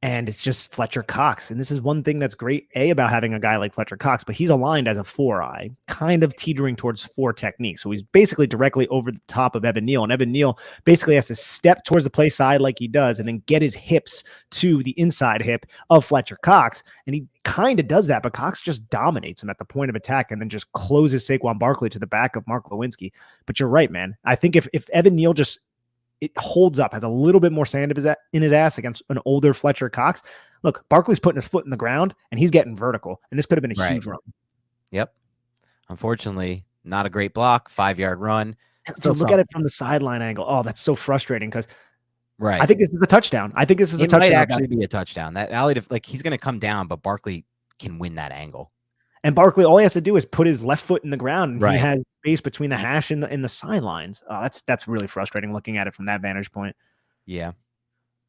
And it's just Fletcher Cox. And this is one thing that's great, about having a guy like Fletcher Cox, but he's aligned as a 4-eye, kind of teetering towards 4 technique. So he's basically directly over the top of Evan Neal. And Evan Neal basically has to step towards the play side like he does and then get his hips to the inside hip of Fletcher Cox. And he kind of does that, but Cox just dominates him at the point of attack and then just closes Saquon Barkley to the back of Mark Lewinsky. But you're right, man. I think if Evan Neal just it holds up, has a little bit more sand in his ass against an older Fletcher Cox. Look, Barkley's putting his foot in the ground and he's getting vertical, and this could have been a huge run. Yep. Unfortunately, not a great block, 5-yard run. So look at it from the sideline angle. Oh, that's so frustrating because right. I think this is a touchdown. It might actually be a touchdown. That alley, he's going to come down, but Barkley can win that angle. And Barkley, all he has to do is put his left foot in the ground, and right. He has space between the hash and the sidelines. Oh, that's really frustrating looking at it from that vantage point. Yeah,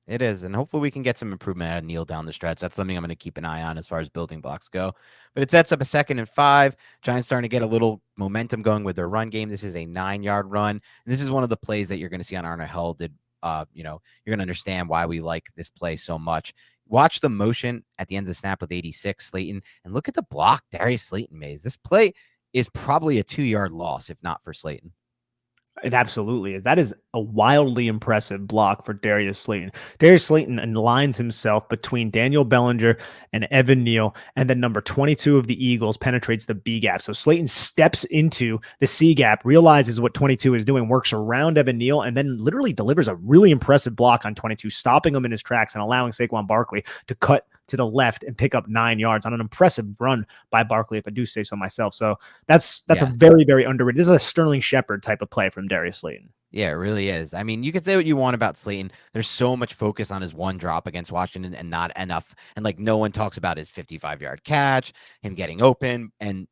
it is. And hopefully we can get some improvement out of Neal down the stretch. That's something I'm going to keep an eye on as far as building blocks go. But it sets up a 2nd and 5. Giants starting to get a little momentum going with their run game. This is a 9-yard run. And this is one of the plays that you're going to see on unheralded you're going to understand why we like this play so much. Watch the motion at the end of the snap with 86 Slayton, and look at the block Darius Slayton made. This play is probably a 2-yard loss if not for Slayton. It absolutely is. That is a wildly impressive block for Darius Slayton. Darius Slayton aligns himself between Daniel Bellinger and Evan Neal, and then number 22 of the Eagles penetrates the B gap. So Slayton steps into the C gap, realizes what 22 is doing, works around Evan Neal, and then literally delivers a really impressive block on 22, stopping him in his tracks and allowing Saquon Barkley to cut to the left and pick up 9 yards on an impressive run by Barkley, if I do say so myself. So that's a very, very underrated. This is a Sterling Shepard type of play from Darius Slayton. Yeah, it really is. I mean, you can say what you want about Slayton. There's so much focus on his one drop against Washington and not enough. And like no one talks about his 55-yard catch, him getting open. And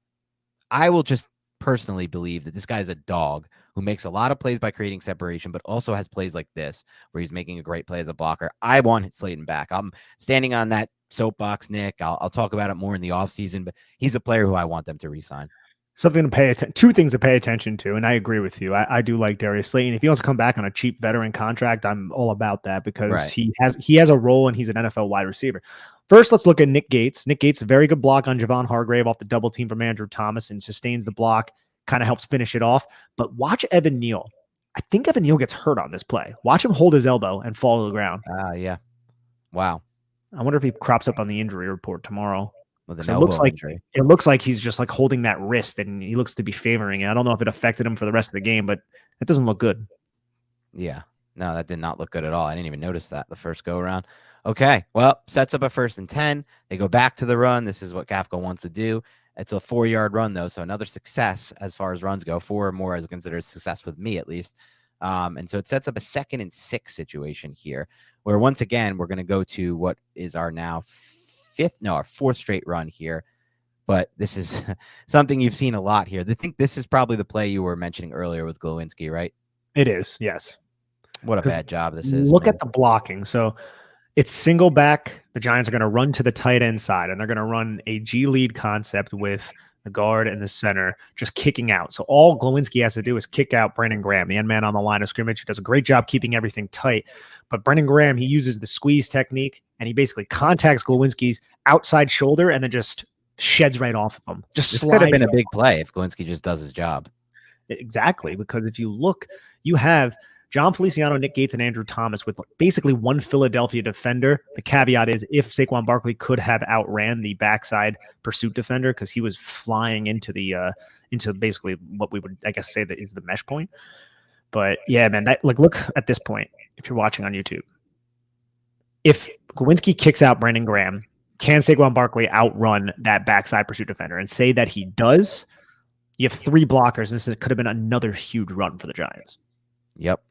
I will just personally believe that this guy is a dog who makes a lot of plays by creating separation, but also has plays like this where he's making a great play as a blocker. I want Slayton back. I'm standing on that soapbox, Nick. I'll talk about it more in the offseason, but he's a player who I want them to re-sign. Something to pay attention, two things to pay attention to, and I agree with you. I do like Darius Slayton. If he wants to come back on a cheap veteran contract, I'm all about that because he has a role and he's an NFL wide receiver. First, let's look at Nick Gates. Nick Gates, a very good block on Javon Hargrave off the double team from Andrew Thomas and sustains the block, kind of helps finish it off. But watch Evan Neal. I think Evan Neal gets hurt on this play. Watch him hold his elbow and fall to the ground. Yeah. Wow. I wonder if he crops up on the injury report tomorrow. With an elbow injury. It looks like he's just like holding that wrist and he looks to be favoring it. I don't know if it affected him for the rest of the game, but it doesn't look good. Yeah. No, that did not look good at all. I didn't even notice that the first go around. Okay. Well, sets up a 1st and 10. They go back to the run. This is what Kafka wants to do. It's a 4-yard run, though. So another success as far as runs go. 4 or more is considered a success with me, at least. And so it sets up a 2nd and 6 situation here where once again, we're going to go to what is our now our 4th straight run here. But this is something you've seen a lot here. I think this is probably the play you were mentioning earlier with Glowinski, right? It is, yes. What a bad job this is. Look at the blocking. So it's single back. The Giants are going to run to the tight end side, and they're going to run a G lead concept with the guard and the center just kicking out. So all Glowinski has to do is kick out Brandon Graham, the end man on the line of scrimmage, who does a great job keeping everything tight. But Brandon Graham, he uses the squeeze technique, and he basically contacts Glowinski's outside shoulder and then just sheds right off of him. This could have been a big play if Glowinski just does his job. Exactly, because if you look, you have John Feliciano, Nick Gates, and Andrew Thomas with basically one Philadelphia defender. The caveat is if Saquon Barkley could have outran the backside pursuit defender because he was flying into the into basically what we would, I guess, say that is the mesh point. But yeah, man, that look at this point if you're watching on YouTube. If Glowinski kicks out Brandon Graham, can Saquon Barkley outrun that backside pursuit defender? And say that he does, you have 3 blockers. This could have been another huge run for the Giants. Yep.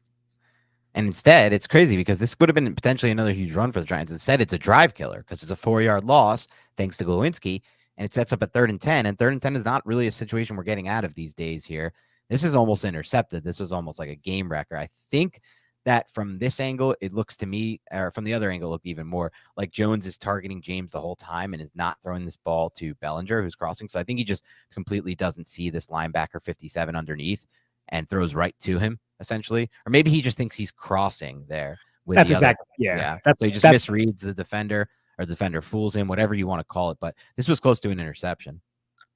And instead, it's crazy because this would have been potentially another huge run for the Giants. Instead, it's a drive killer because it's a 4-yard loss thanks to Glowinski, and it sets up a 3rd and 10. And 3rd and 10 is not really a situation we're getting out of these days here. This is almost intercepted. This was almost like a game wrecker. I think that from this angle, it looks to me, or from the other angle, look even more like Jones is targeting James the whole time and is not throwing this ball to Bellinger, who's crossing. So I think he just completely doesn't see this linebacker 57 underneath and throws right to him, essentially. Or maybe he just thinks he's crossing there. With That's the exactly, other, yeah. So he just misreads the defender, or the defender fools him, whatever you want to call it. But this was close to an interception.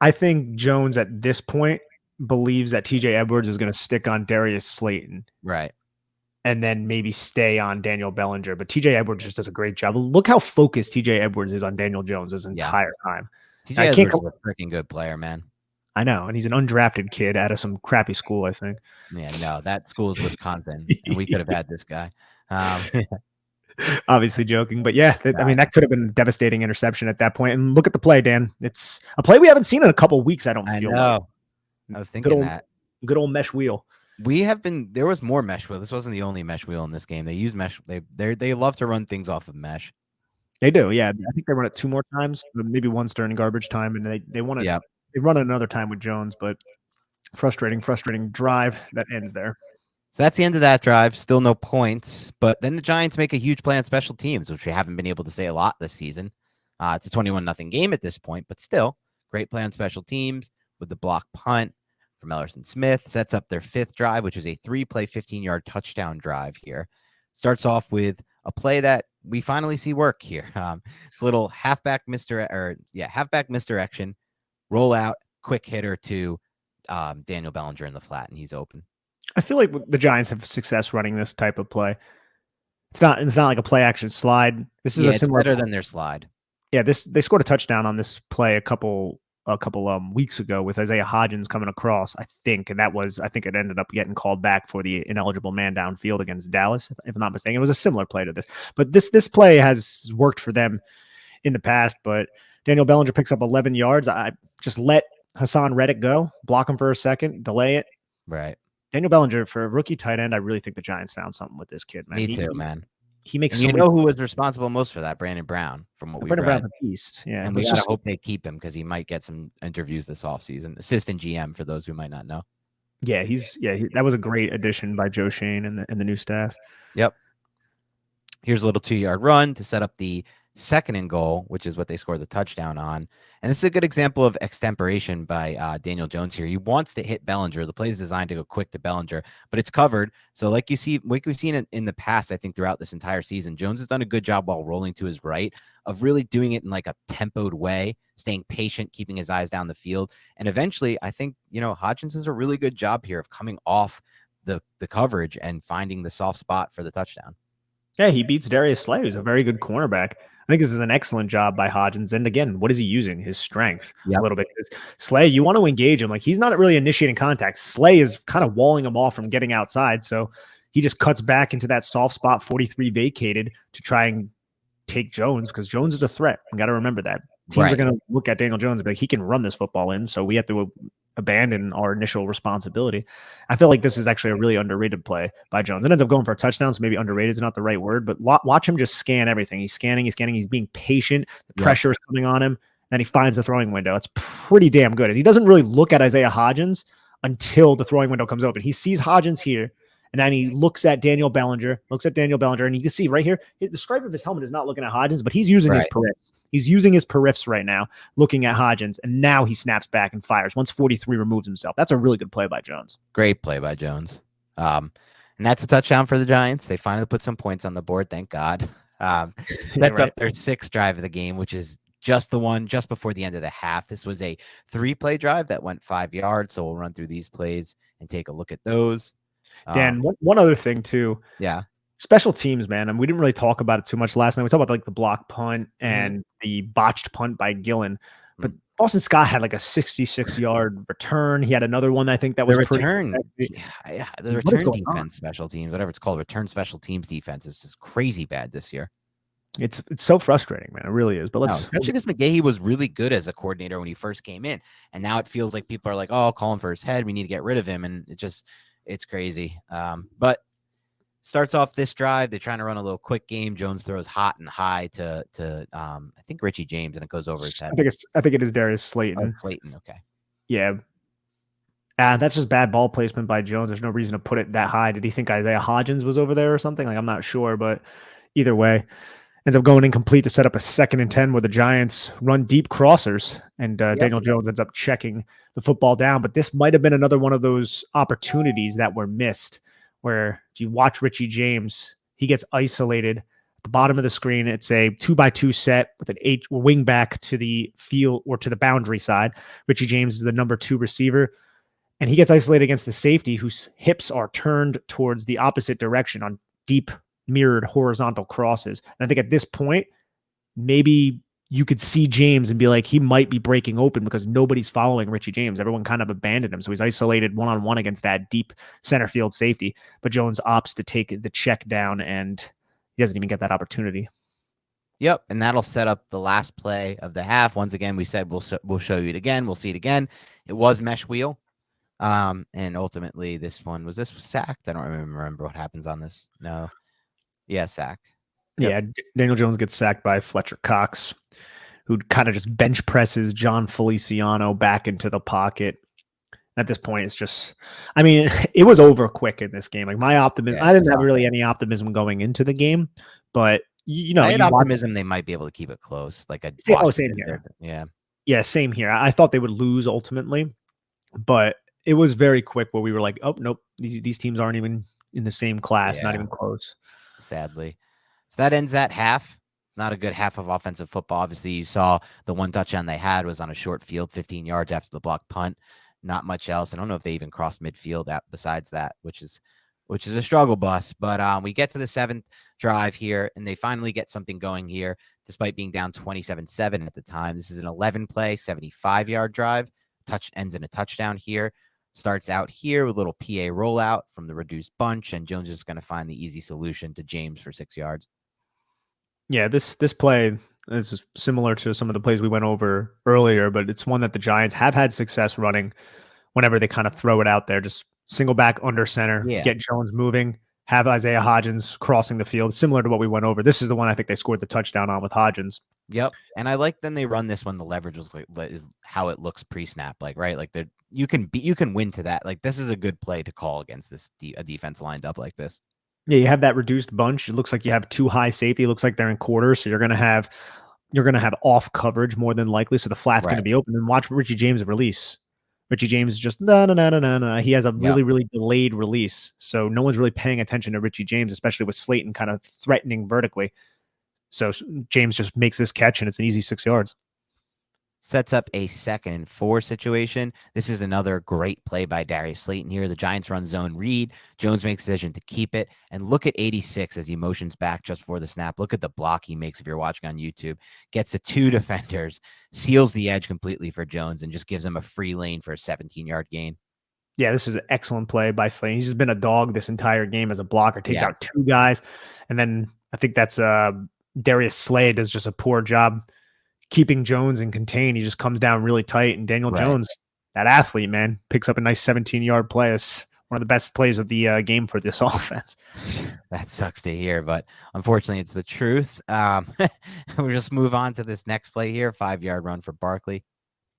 I think Jones at this point believes that TJ Edwards is going to stick on Darius Slayton. Right. And then maybe stay on Daniel Bellinger. But TJ Edwards just does a great job. Look how focused TJ Edwards is on Daniel Jones this entire time. TJ Edwards is a freaking good player, man. I know. And he's an undrafted kid out of some crappy school, I think. Yeah, no, that school is Wisconsin. And we could have had this guy. Obviously joking. But yeah, I mean, that could have been a devastating interception at that point. And look at the play, Dan. It's a play we haven't seen in a couple of weeks, I don't feel like. I was thinking that. Good old mesh wheel. There was more mesh wheel. This wasn't the only mesh wheel in this game. They use mesh. They love to run things off of mesh. They do, yeah. I think they run it 2 more times, maybe once during garbage time, and they want to. Yeah. They run it another time with Jones, but frustrating drive that ends there. So that's the end of that drive. Still no points, but then the Giants make a huge play on special teams, which we haven't been able to say a lot this season. It's a 21-0 game at this point, but still great play on special teams with the block punt from Ellerson Smith. Sets up their 5th drive, which is a 3-play, 15-yard touchdown drive here. Starts off with a play that we finally see work here. It's a little halfback misdirection, roll out, quick hitter to Daniel Bellinger in the flat, and he's open. I feel like the Giants have success running this type of play. It's not like a play action slide. This is a similar. It's better than their slide. Yeah, they scored a touchdown on this play a couple weeks ago with Isaiah Hodgins coming across, I think, and I think it ended up getting called back for the ineligible man downfield against Dallas, if I'm not mistaken. It was a similar play to this, but this play has worked for them in the past. But Daniel Bellinger picks up 11 yards. I just let Hassan Reddick go, block him for a second, delay it. Right. Daniel Bellinger, for a rookie tight end, I really think the Giants found something with this kid, man. Me too, man. He makes who was responsible most for that? Brandon Brown, from what we read. Brandon Brown's a beast, yeah. And we gotta hope they keep him because he might get some interviews this offseason. Assistant GM for those who might not know. Yeah, that was a great addition by Joe Shane and the new staff. Yep. Here's a little 2-yard run to set up the 2nd and goal, which is what they scored the touchdown on. And this is a good example of extemporation by Daniel Jones here. He wants to hit Bellinger. The play is designed to go quick to Bellinger, but it's covered. So like we've seen in the past, I think throughout this entire season, Jones has done a good job while rolling to his right of really doing it in like a tempoed way, staying patient, keeping his eyes down the field. And eventually, I think, Hodgins does a really good job here of coming off the coverage and finding the soft spot for the touchdown. Yeah, he beats Darius Slay, who's a very good cornerback. I think this is an excellent job by Hodgins. And again, what is he using? His strength a little bit. Because Slay, you want to engage him. Like, he's not really initiating contact. Slay is kind of walling him off from getting outside. So he just cuts back into that soft spot, 43 vacated, to try and take Jones, because Jones is a threat. You got to remember that. Teams are going to look at Daniel Jones and be like, he can run this football in. So we have to abandon our initial responsibility. I feel like this is actually a really underrated play by Jones. It ends up going for a touchdown, so maybe underrated is not the right word, but watch him just scan everything. He's scanning, he's being patient. The pressure is coming on him, and he finds the throwing window. It's pretty damn good. And he doesn't really look at Isaiah Hodgins until the throwing window comes open. He sees Hodgins here, and then he looks at Daniel Bellinger, and you can see right here, the stripe of his helmet is not looking at Hodgins, but he's using his periffs. He's using his periffs right now, looking at Hodgins, and now he snaps back and fires once 43 removes himself. That's a really good play by Jones. Great play by Jones. And that's a touchdown for the Giants. They finally put some points on the board, thank God. That's up their 6th drive of the game, which is just the one just before the end of the half. This was a 3-play drive that went 5 yards, so we'll run through these plays and take a look at those. Dan, one other thing too. Yeah. Special teams, man. And we didn't really talk about it too much last night. We talked about like the block punt and the botched punt by Gillen. But Boston Scott had like a 66-yard return. He had another one, I think, that was the pretty return. The return defense, special teams, whatever it's called, return special teams defense is just crazy bad this year. It's so frustrating, man. It really is. But especially because McGahee was really good as a coordinator when he first came in, and now it feels like people are like, "Oh, call him for his head. We need to get rid of him," and it's crazy. But starts off this drive. They're trying to run a little quick game. Jones throws hot and high to I think Richie James, and it goes over his head. I think it is Darius Slayton. Oh, Slayton, okay. Yeah. That's just bad ball placement by Jones. There's no reason to put it that high. Did he think Isaiah Hodgins was over there or something? Like, I'm not sure, but either way, ends up going incomplete to set up a 2nd and 10 where the Giants run deep crossers, and Daniel Jones ends up checking the football down. But this might have been another one of those opportunities that were missed, where if you watch Richie James, he gets isolated at the bottom of the screen. It's a 2x2 set with an wing back to the field or to the boundary side. Richie James is the number 2 receiver, and he gets isolated against the safety whose hips are turned towards the opposite direction on deep mirrored horizontal crosses. And I think at this point, maybe you could see James and be like, he might be breaking open because nobody's following Richie James. Everyone kind of abandoned him. So he's isolated one-on-one against that deep center field safety. But Jones opts to take the check down, and he doesn't even get that opportunity. Yep, and that'll set up the last play of the half. Once again, we said we'll show you it again. We'll see it again. It was mesh wheel. And ultimately, was this sacked? I don't remember what happens on this. No. Yeah, sack. Yep. Yeah, Daniel Jones gets sacked by Fletcher Cox, who kind of just bench presses John Feliciano back into the pocket. At this point, it's just, I mean, it was over quick in this game. Like, my optimism, I didn't have really any optimism going into the game, but I had optimism they might be able to keep it close. Like same here. Yeah, same here. I thought they would lose ultimately, but it was very quick where we were like, oh nope, these teams aren't even in the same class, not even close. sadly. So that ends that half. Not a good half of offensive football. Obviously, you saw the one touchdown they had was on a short field, 15 yards after the block punt. Not much else. I don't know if they even crossed midfield besides that, which is a struggle bus. But we get to the seventh drive here, and they finally get something going here, despite being down 27-7 at the time. This is an 11-play, 75-yard drive. Ends in a touchdown here. Starts out here with a little PA rollout from the reduced bunch, and Jones is going to find the easy solution to James for 6 yards. Yeah, this play is similar to some of the plays we went over earlier, but it's one that the Giants have had success running whenever they kind of throw it out there. Just single back under center, Yeah. get Jones moving, have Isaiah Hodgins crossing the field, similar to what we went over. This is the one I think they scored the touchdown on with Hodgins. Yep. And I like then they run this when the leverage was is how it looks pre-snap, like, right? Like you can win to that. Like, this is a good play to call against a defense lined up like this. Yeah, you have that reduced bunch. It looks like you have two high safety. It looks like they're in quarters, so you're gonna have off coverage more than likely. So the flat's Right. gonna be open. And watch Richie James release. Richie James just no. He has a really, really delayed release. So no one's really paying attention to Richie James, especially with Slayton kind of threatening vertically. So James just makes this catch, and it's an easy 6 yards. Sets up a 2nd and 4 situation. This is another great play by Darius Slayton here. The Giants run zone read. Jones makes a decision to keep it. And look at 86 as he motions back just before the snap. Look at the block he makes if you're watching on YouTube. Gets the 2 defenders, seals the edge completely for Jones, and just gives him a free lane for a 17-yard gain. Yeah, this is an excellent play by Slayton. He's just been a dog this entire game as a blocker. Takes out 2 guys. And then I think that's Darius Slay does just a poor job keeping Jones in contain. He just comes down really tight, and Daniel Jones, that athlete, man, picks up a nice 17-yard play. It's one of the best plays of the game for this offense. That sucks to hear, but unfortunately, it's the truth. We'll just move on to this next play here, 5-yard run for Barkley.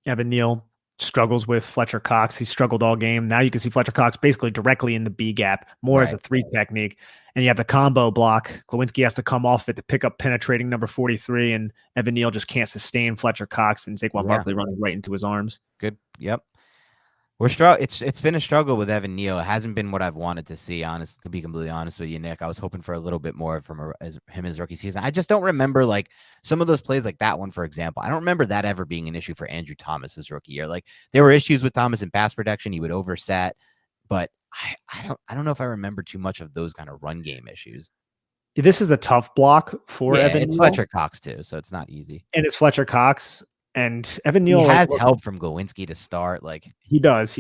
Evan Neal struggles with Fletcher Cox. He struggled all game. Now you can see Fletcher Cox basically directly in the B gap, more as a 3 technique. And you have the combo block. Glowinski has to come off it to pick up penetrating number 43, and Evan Neal just can't sustain Fletcher Cox, and Saquon Barkley running right into his arms. Good. Yep. It's been a struggle with Evan Neal. It hasn't been what I've wanted to see, to be completely honest with you, Nick. I was hoping for a little bit more from him his rookie season. I just don't remember like some of those plays, like that one, for example. I don't remember that ever being an issue for Andrew Thomas his rookie year. Like, there were issues with Thomas in pass protection. He would overset, but I don't know if I remember too much of those kind of run game issues. This is a tough block for Evan It's Neal. Fletcher Cox too, so it's not easy. And it's Fletcher Cox. And Evan Neal has help from Glowinski to start. Like, he does.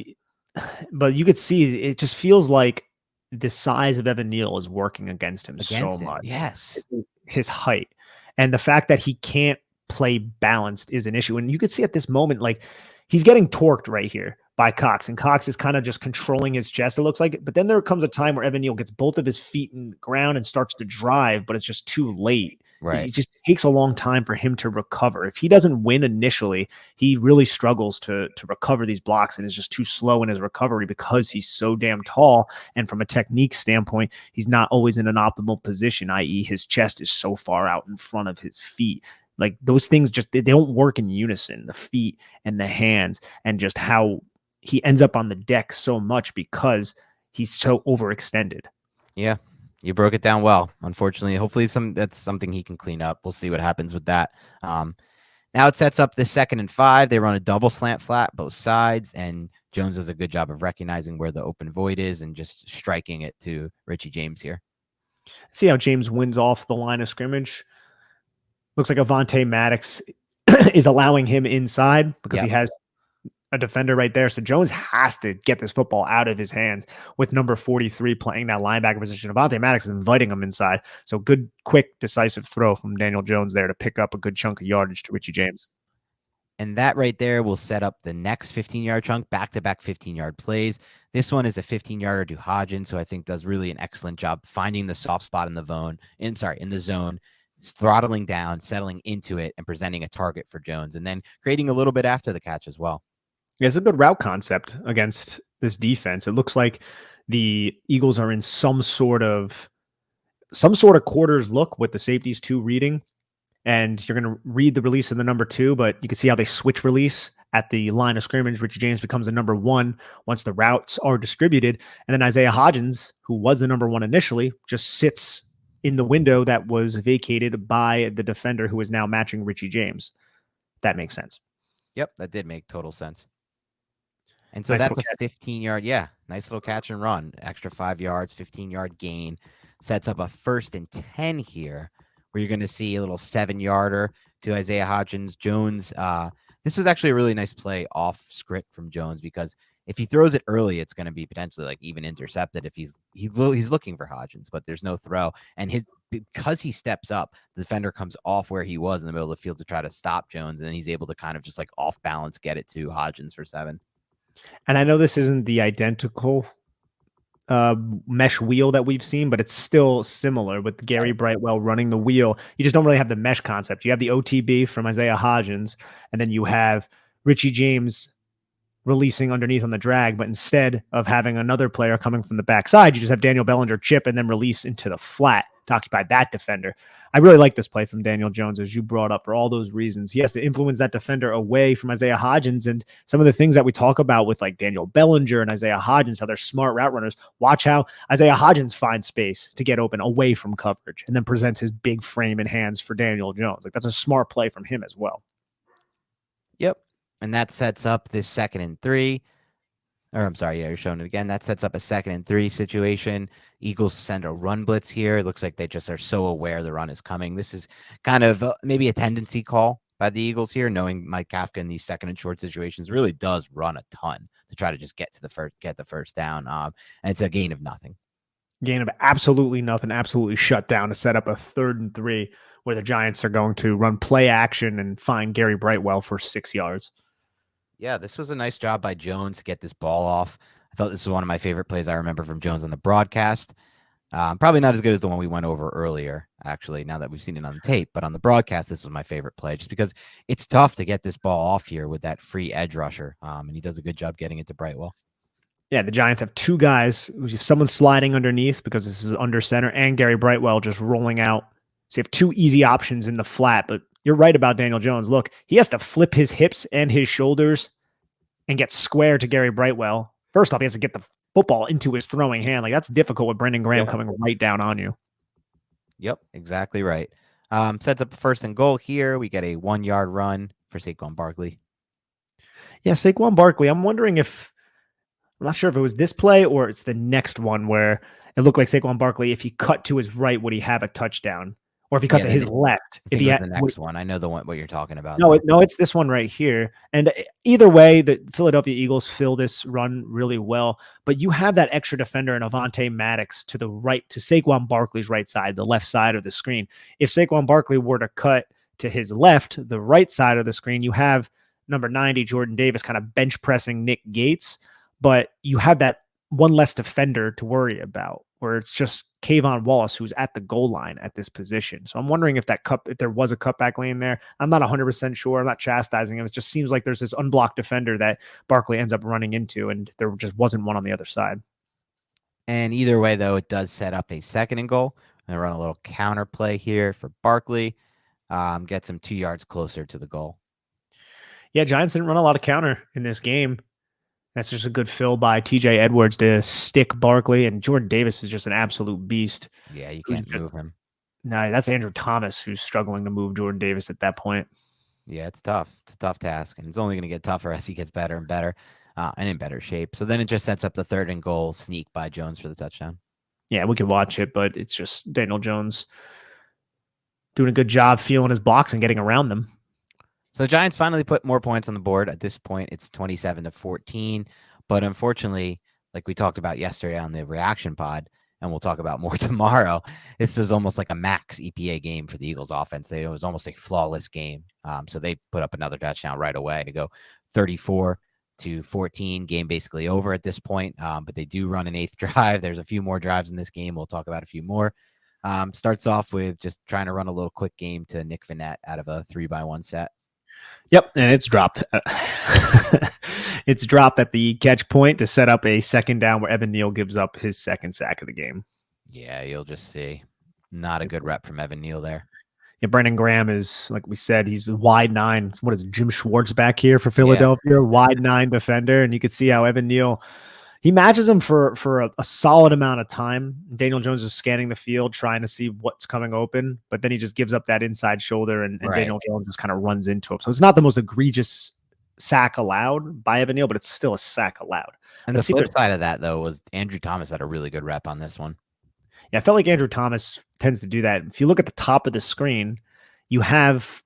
But you could see it just feels like the size of Evan Neal is working against him so much. Yes. His height. And the fact that he can't play balanced is an issue. And you could see at this moment, like, he's getting torqued right here by Cox, and Cox is kind of just controlling his chest, it looks like. But then there comes a time where Evan Neal gets both of his feet in the ground and starts to drive, but it's just too late. Right. It just takes a long time for him to recover. If he doesn't win initially, he really struggles to recover these blocks, and is just too slow in his recovery because he's so damn tall. And from a technique standpoint, he's not always in an optimal position, i.e. his chest is so far out in front of his feet. Like, those things just, they don't work in unison, the feet and the hands, and just how he ends up on the deck so much because he's so overextended. Yeah, you broke it down well. Unfortunately, hopefully that's something he can clean up. We'll see what happens with that. Now it sets up the 2nd and 5. They run a double slant flat both sides, and Jones does a good job of recognizing where the open void is and just striking it to Richie James here. See how James wins off the line of scrimmage. Looks like Avonte Maddox is allowing him inside because he has a defender right there. So Jones has to get this football out of his hands with number 43 playing that linebacker position. Avonte Maddox is inviting him inside. So good, quick, decisive throw from Daniel Jones there to pick up a good chunk of yardage to Richie James. And that right there will set up the next 15-yard chunk, back-to-back 15-yard plays. This one is a 15-yarder to Hodgins, who I think does really an excellent job finding the soft spot in the zone, throttling down, settling into it, and presenting a target for Jones, and then creating a little bit after the catch as well. Yeah, it's a good route concept against this defense. It looks like the Eagles are in some sort of quarters look with the safeties 2 reading, and you're going to read the release of the number 2, but you can see how they switch release at the line of scrimmage. Richie James becomes the number 1 once the routes are distributed, and then Isaiah Hodgins, who was the number 1 initially, just sits in the window that was vacated by the defender who is now matching Richie James. That makes sense. Yep, that did make total sense. And so Nice that's little a catch. 15-yard, yeah, nice little catch and run. Extra 5 yards, 15-yard gain. Sets up a 1st and 10 here, where you're going to see a little 7-yarder to Isaiah Hodgins. Jones, this was actually a really nice play off script from Jones, because if he throws it early, it's going to be potentially like even intercepted if he's looking for Hodgins, but there's no throw. And because he steps up, the defender comes off where he was in the middle of the field to try to stop Jones, and then he's able to kind of just like off balance get it to Hodgins for 7. And I know this isn't the identical mesh wheel that we've seen, but it's still similar with Gary Brightwell running the wheel. You just don't really have the mesh concept. You have the OTB from Isaiah Hodgins, and then you have Richie James releasing underneath on the drag, but instead of having another player coming from the backside, you just have Daniel Bellinger chip and then release into the flat to occupy that defender. I really like this play from Daniel Jones, as you brought up, for all those reasons. He has to influence that defender away from Isaiah Hodgins, and some of the things that we talk about with like Daniel Bellinger and Isaiah Hodgins, how they're smart route runners. Watch how Isaiah Hodgins finds space to get open away from coverage and then presents his big frame and hands for Daniel Jones. Like, that's a smart play from him as well. Yep. And that sets up this 2nd and 3. Or I'm sorry, yeah, you're showing it again. That sets up a 2nd and 3 situation. Eagles send a run blitz here. It looks like they just are so aware the run is coming. This is kind of maybe a tendency call by the Eagles here, knowing Mike Kafka in these 2nd and short situations really does run a ton to try to just get the first down. And it's a gain of nothing. Gain of absolutely nothing, absolutely shut down to set up a 3rd and 3 where the Giants are going to run play action and find Gary Brightwell for 6 yards. Yeah, this was a nice job by Jones to get this ball off. I thought this was one of my favorite plays I remember from Jones on the broadcast. Probably not as good as the one we went over earlier, actually, now that we've seen it on the tape. But on the broadcast, this was my favorite play, just because it's tough to get this ball off here with that free edge rusher. And he does a good job getting it to Brightwell. Yeah, the Giants have 2 guys. Someone sliding underneath because this is under center, and Gary Brightwell just rolling out. So you have 2 easy options in the flat, but you're right about Daniel Jones. Look, he has to flip his hips and his shoulders and get square to Gary Brightwell. First off, he has to get the football into his throwing hand. Like, that's difficult with Brendan Graham coming right down on you. Yep, exactly right. Sets up a 1st and goal here. We get a 1-yard run for Saquon Barkley. Yeah, Saquon Barkley. I'm wondering if, I'm not sure if it was this play or it's the next one where it looked like Saquon Barkley, if he cut to his right, would he have a touchdown? Or if he cut to his left, if he had the next one, I know what you're talking about. No, it's this one right here. And either way, the Philadelphia Eagles fill this run really well. But you have that extra defender in Avonte Maddox to the right, to Saquon Barkley's right side, the left side of the screen. If Saquon Barkley were to cut to his left, the right side of the screen, you have number 90, Jordan Davis, kind of bench pressing Nick Gates. But you have that one less defender to worry about, where it's just Kayvon Wallace who's at the goal line at this position. So I'm wondering if there was a cutback lane there. I'm not 100% sure. I'm not chastising him. It just seems like there's this unblocked defender that Barkley ends up running into, and there just wasn't one on the other side. And either way, though, it does set up a 2nd and goal. I'm going to run a little counter play here for Barkley. Gets him 2 yards closer to the goal. Yeah, Giants didn't run a lot of counter in this game. That's just a good fill by TJ Edwards to stick Barkley, and Jordan Davis is just an absolute beast. Yeah, you can't move him. No, that's Andrew Thomas who's struggling to move Jordan Davis at that point. Yeah, it's tough. It's a tough task, and it's only going to get tougher as he gets better and better and in better shape. So then it just sets up the 3rd-and-goal sneak by Jones for the touchdown. Yeah, we could watch it, but it's just Daniel Jones doing a good job feeling his blocks and getting around them. So the Giants finally put more points on the board. At this point, it's 27-14. But unfortunately, like we talked about yesterday on the reaction pod, and we'll talk about more tomorrow, this was almost like a max EPA game for the Eagles offense. It was almost a flawless game. So they put up another touchdown right away to go 34-14. Game basically over at this point. But they do run an 8th drive. There's a few more drives in this game. We'll talk about a few more. Starts off with just trying to run a little quick game to Nick Vannett out of a 3-by-1 set. Yep, and it's dropped. It's dropped at the catch point to set up a 2nd down where Evan Neal gives up his 2nd sack of the game. Yeah, you'll just see. Not a good rep from Evan Neal there. Yeah, Brendan Graham is, like we said, he's a wide 9. What is it, Jim Schwartz back here for Philadelphia? Yeah. Wide 9 defender, and you could see how Evan Neal He matches him for a solid amount of time. Daniel Jones is scanning the field, trying to see what's coming open, but then he just gives up that inside shoulder, and Right. Daniel Jones just kind of runs into him. So it's not the most egregious sack allowed by Evan Neal, but it's still a sack allowed. And Let's the see flip side of that, though, was Andrew Thomas had a really good rep on this one. Yeah, I felt like Andrew Thomas tends to do that. If you look at the top of the screen, you have,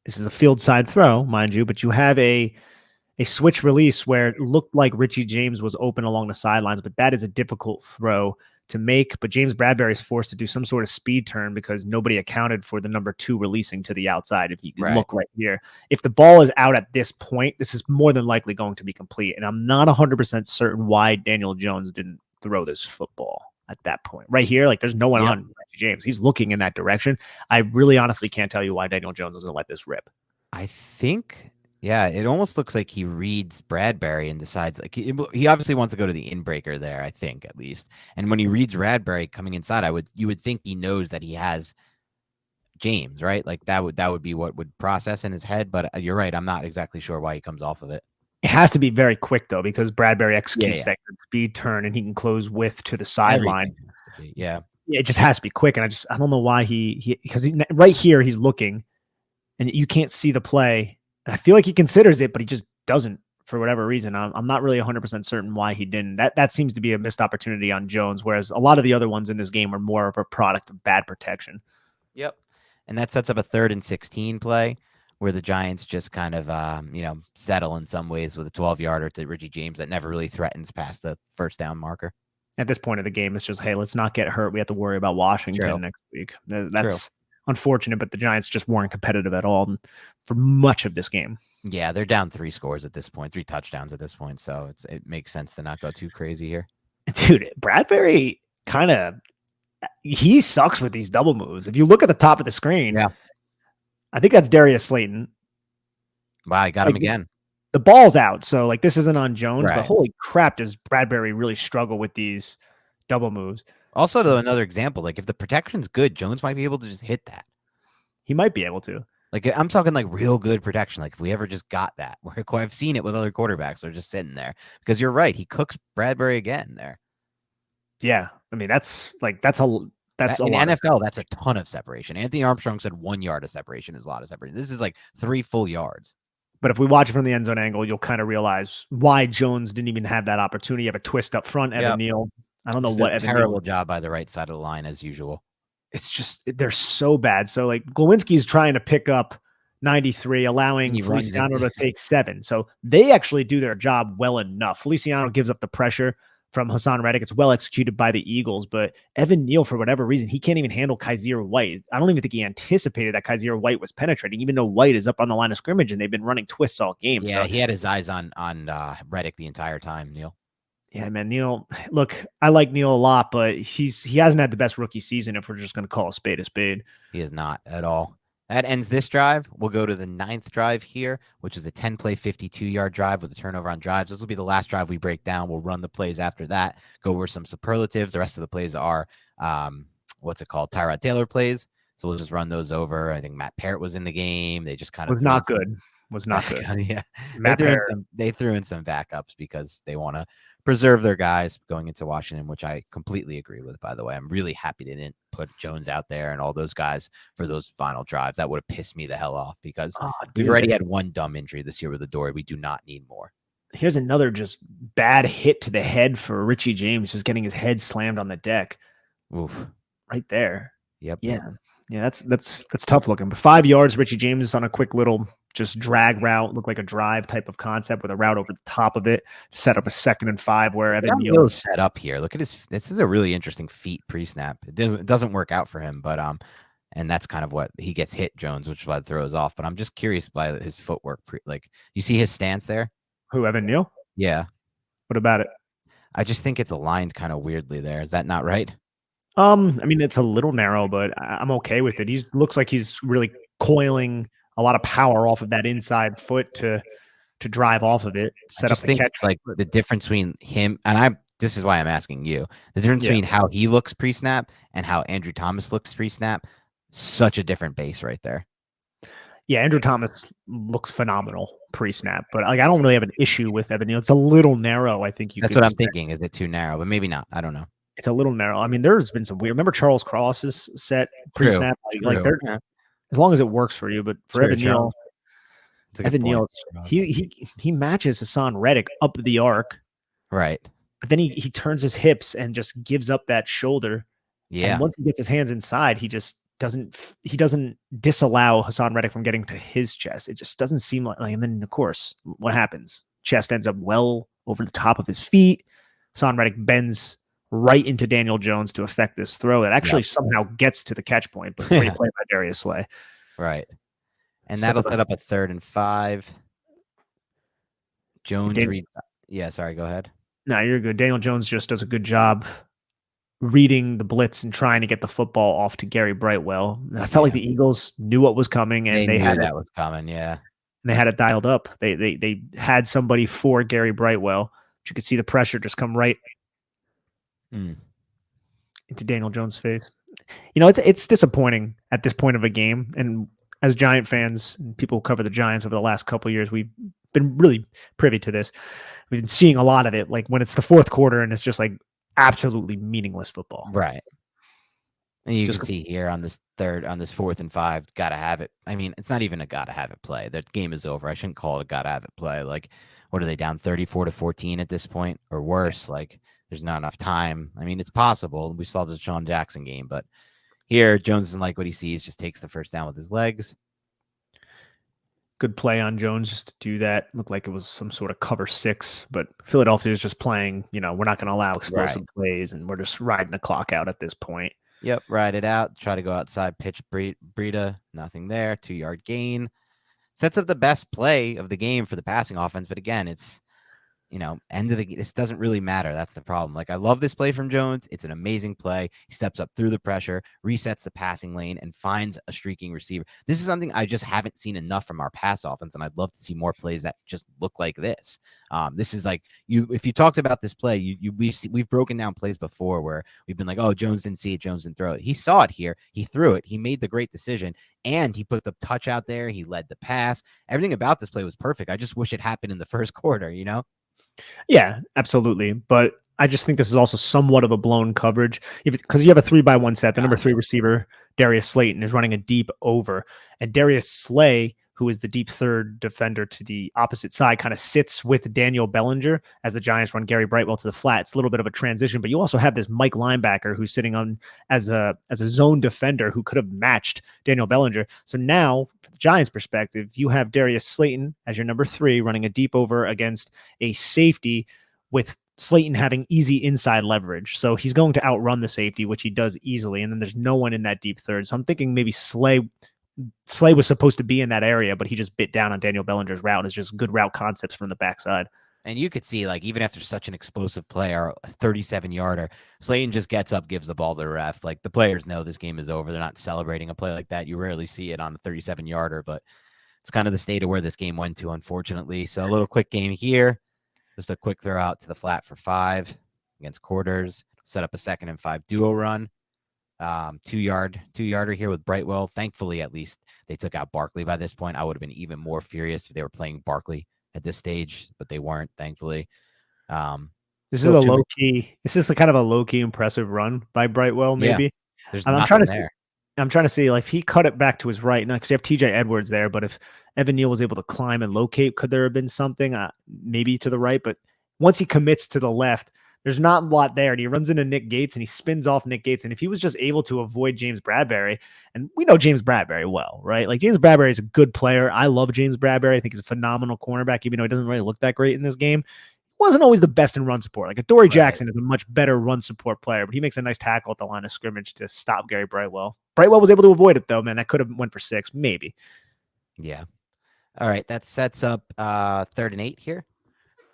this is a field side throw, mind you, but you have a switch release where it looked like Richie James was open along the sidelines, but that is a difficult throw to make. But James Bradbury is forced to do some sort of speed turn because nobody accounted for the number 2 releasing to the outside. If you look right here, if the ball is out at this point, this is more than likely going to be complete. And I'm not 100% certain why Daniel Jones didn't throw this football at that point. Right here, like there's no one on Richie James. He's looking in that direction. I really honestly can't tell you why Daniel Jones was going to let this rip. I think... Yeah, it almost looks like he reads Bradbury and decides, like, he obviously wants to go to the inbreaker there, I think, at least. And when he reads Bradbury coming inside, you would think he knows that he has James, right? Like that would be what would process in his head. But you're right, I'm not exactly sure why he comes off of it. It has to be very quick though, because Bradbury executes that good speed turn and he can close width to the sideline. Yeah, it just has to be quick. And I don't know why because right here he's looking, and you can't see the play. I feel like he considers it, but he just doesn't for whatever reason. I'm not really 100% certain why he didn't. That seems to be a missed opportunity on Jones, whereas a lot of the other ones in this game are more of a product of bad protection. Yep. And that sets up a 3rd and 16 play where the Giants just kind of, settle in some ways with a 12-yarder to Richie James that never really threatens past the first down marker. At this point of the game, it's just, hey, let's not get hurt. We have to worry about Washington next week. That's unfortunate, but the Giants just weren't competitive at all for much of this game. Yeah, they're down 3 scores at this point, 3 touchdowns at this point, so it makes sense to not go too crazy here. Dude, Bradbury he sucks with these double moves. If you look at the top of the screen, I think that's Darius Slayton. Wow, I got him again. The ball's out, so like this isn't on Jones, but holy crap, does Bradbury really struggle with these double moves? Also, to another example, like if the protection's good, Jones might be able to just hit that. He might be able to. Like I'm talking like real good protection. Like if we ever just got that, I've seen it with other quarterbacks. They're just sitting there because you're right. He cooks Bradbury again there. Yeah, I mean that's a in NFL. That's a ton of separation. Anthony Armstrong said 1 yard of separation is a lot of separation. This is like 3 full yards. But if we watch it from the end zone angle, you'll kind of realize why Jones didn't even have that opportunity. You have a twist up front, Evan Neal. I don't know what Evan terrible job by the right side of the line as usual. It's just they're so bad. So like Glowinski's trying to pick up 93, allowing Feliciano to take 7. So they actually do their job well enough. Feliciano gives up the pressure from Hassan Reddick. It's well executed by the Eagles, but Evan Neal, for whatever reason, he can't even handle Kaiser White. I don't even think he anticipated that Kaiser White was penetrating, even though White is up on the line of scrimmage and they've been running twists all game. Yeah, so he had his eyes on Reddick the entire time, Neal. Yeah, man, Neal. Look, I like Neal a lot, but he hasn't had the best rookie season if we're just going to call a spade a spade. He is not at all. That ends this drive. We'll go to the 9th drive here, which is a 10-play, 52-yard drive with a turnover on drives. This will be the last drive we break down. We'll run the plays after that, go over some superlatives. The rest of the plays are, Tyrod Taylor plays. So we'll just run those over. I think Matt Parrott was in the game. They just kind of was not good. Yeah, Matt they threw in some backups because they want to preserve their guys going into Washington, which I completely agree with, by the way. I'm really happy they didn't put Jones out there and all those guys for those final drives. That would have pissed me the hell off because we've already had one dumb injury this year with Adoree'. We do not need more. Here's another just bad hit to the head for Richie James, just getting his head slammed on the deck. Oof. Right there. Yep. Yeah, that's tough looking. But 5 yards, Richie James on a quick little just drag route, look like a drive type of concept with a route over the top of it, set up a 2nd and 5 where Evan Neal is set up here. Look at this is a really interesting feet pre-snap. It doesn't work out for him, but and that's kind of what he gets hit, Jones, which is why it throws off. But I'm just curious by his footwork. You see his stance there? Who, Evan Neal? Yeah. What about it? I just think it's aligned kind of weirdly there. Is that not right? I mean, it's a little narrow, but I'm okay with it. He looks like he's really coiling a lot of power off of that inside foot to drive off of it. Set up the catch. It's like the difference between him and this is why I'm asking you. The difference between how he looks pre-snap and how Andrew Thomas looks pre-snap, such a different base right there. Yeah, Andrew Thomas looks phenomenal pre-snap, but like I don't really have an issue with Evan Neal. It's a little narrow. I think you That's could what I'm say. thinking. Is it too narrow? But maybe not. I don't know. It's a little narrow. I mean, there's been some weird. Remember Charles Cross's set True. pre-snap? Like True. they're as long as it works for you. But for Sure, Evan Charles. Neal, That's a good point. he matches Hassan Reddick up the arc, Right. but then he turns his hips and just gives up that shoulder. And Yeah. once he gets his hands inside, he doesn't disallow Hassan Reddick from getting to his chest. It just doesn't seem like and then of course, what happens? Chest ends up well over the top of his feet. Hassan Reddick bends right into Daniel Jones to affect this throw that actually somehow gets to the catch point, but great play by Darius Slay. Right. And that'll set up a 3rd and 5. Jones yeah, sorry, go ahead. No, you're good. Daniel Jones just does a good job reading the blitz and trying to get the football off to Gary Brightwell. And I felt like the Eagles knew what was coming, and they knew that was coming. Yeah, and they had it dialed up. They had somebody for Gary Brightwell. But you could see the pressure just come right into Daniel Jones' face. You know, it's disappointing at this point of a game, and as Giant fans and people who cover the Giants over the last couple of years, we've been really privy to this. We've been seeing a lot of it, like when it's the fourth quarter and it's just like absolutely meaningless football. Right. And you can see here on this 4th and 5, gotta have it. I mean, it's not even a gotta have it play. The game is over. I shouldn't call it a gotta have it play. Like, what are they down 34-14 at this point or worse? Like, there's not enough time. I mean, it's possible. We saw the Sean Jackson game, but here Jones doesn't like what he sees, just takes the first down with his legs. Good play on Jones just to do that. Looked like it was some sort of cover 6, but Philadelphia is just playing, we're not going to allow explosive plays, and we're just riding the clock out at this point. Yep, ride it out. Try to go outside, pitch Breida, nothing there. 2-yard gain. Sets up the best play of the game for the passing offense, but again, it's end of the this doesn't really matter. That's the problem. Like, I love this play from Jones. It's an amazing play. He steps up through the pressure, resets the passing lane, and finds a streaking receiver. This is something I just haven't seen enough from our pass offense, and I'd love to see more plays that just look like this. This is like if you talked about this play, we've broken down plays before where we've been like, oh, Jones didn't see it, Jones didn't throw it. He saw it here. He threw it. He made the great decision, and he put the touch out there. He led the pass. Everything about this play was perfect. I just wish it happened in the first quarter, Yeah, absolutely. But I just think this is also somewhat of a blown coverage because you have a 3-by-1 set. The number 3 receiver, Darius Slayton, is running a deep over, and Darius Slay, who is the deep third defender to the opposite side, kind of sits with Daniel Bellinger as the Giants run Gary Brightwell to the flat. It's a little bit of a transition, but you also have this Mike linebacker who's sitting on as a zone defender who could have matched Daniel Bellinger. So now, from the Giants' perspective, you have Darius Slayton as your number 3 running a deep over against a safety with Slayton having easy inside leverage. So he's going to outrun the safety, which he does easily. And then there's no one in that deep third. So I'm thinking maybe Slay was supposed to be in that area, but he just bit down on Daniel Bellinger's route. It's just good route concepts from the backside. And you could see, like, even after such an explosive play, or a 37-yarder, Slayton just gets up, gives the ball to the ref. Like, the players know this game is over. They're not celebrating a play like that. You rarely see it on a 37-yarder, but it's kind of the state of where this game went to, unfortunately. So a little quick game here. Just a quick throw out to the flat for 5 against Quarters. Set up a 2nd and 5 duo run. 2-yarder here with Brightwell. Thankfully, at least they took out Barkley by this point. I would have been even more furious if they were playing Barkley at this stage, but they weren't, thankfully. This is a low key. This is kind of a low key impressive run by Brightwell. Maybe there's I'm trying to there. I'm trying to see, like, if he cut it back to his right now, because you have TJ Edwards there, but if Evan Neal was able to climb and locate, could there have been something maybe to the right? But once he commits to the left, there's not a lot there. And he runs into Nick Gates and he spins off Nick Gates. And if he was just able to avoid James Bradbury, and we know James Bradbury well, right? Like, James Bradbury is a good player. I love James Bradbury. I think he's a phenomenal cornerback, even though he doesn't really look that great in this game. Wasn't always the best in run support. Like, Adoree Jackson is a much better run support player, but he makes a nice tackle at the line of scrimmage to stop Gary Brightwell. Brightwell was able to avoid it, though, man. That could have went for 6, maybe. Yeah. All right, that sets up 3rd and 8 here.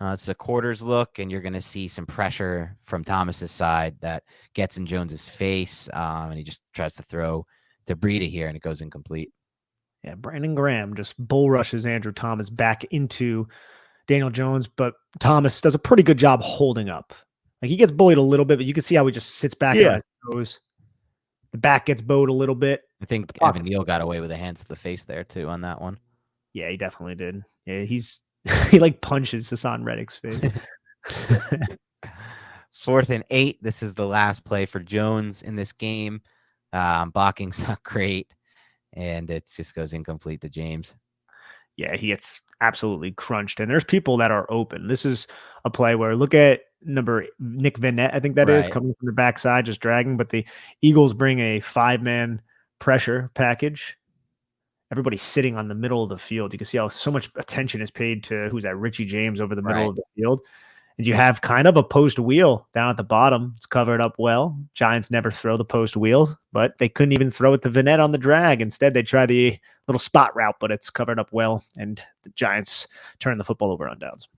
It's a quarters look, and you're going to see some pressure from Thomas's side that gets in Jones's face, and he just tries to throw to Breida here, and it goes incomplete. Yeah, Brandon Graham just bull rushes Andrew Thomas back into Daniel Jones, but Thomas does a pretty good job holding up. Like, he gets bullied a little bit, but you can see how he just sits back on his toes. The back gets bowed a little bit. I think The Evan pockets. Neal got away with a hands to the face there too on that one. Yeah, he definitely did. Yeah, he like punches Hassan Reddick's face. 4th and 8. This is the last play for Jones in this game. Blocking's not great, and it just goes incomplete to James. Yeah, he gets absolutely crunched. And there's people that are open. This is a play where look at number Nick Vanette, I think that is, Right. coming from the backside, just dragging. But the Eagles bring a 5-man pressure package. Everybody's sitting on the middle of the field. You can see how so much attention is paid to who's that Richie James over the middle Right. of the field. And you have kind of a post wheel down at the bottom. It's covered up well. Giants never throw the post wheel, but they couldn't even throw it to Vanette on the drag. Instead, they try the little spot route, but it's covered up well. And the Giants turn the football over on downs.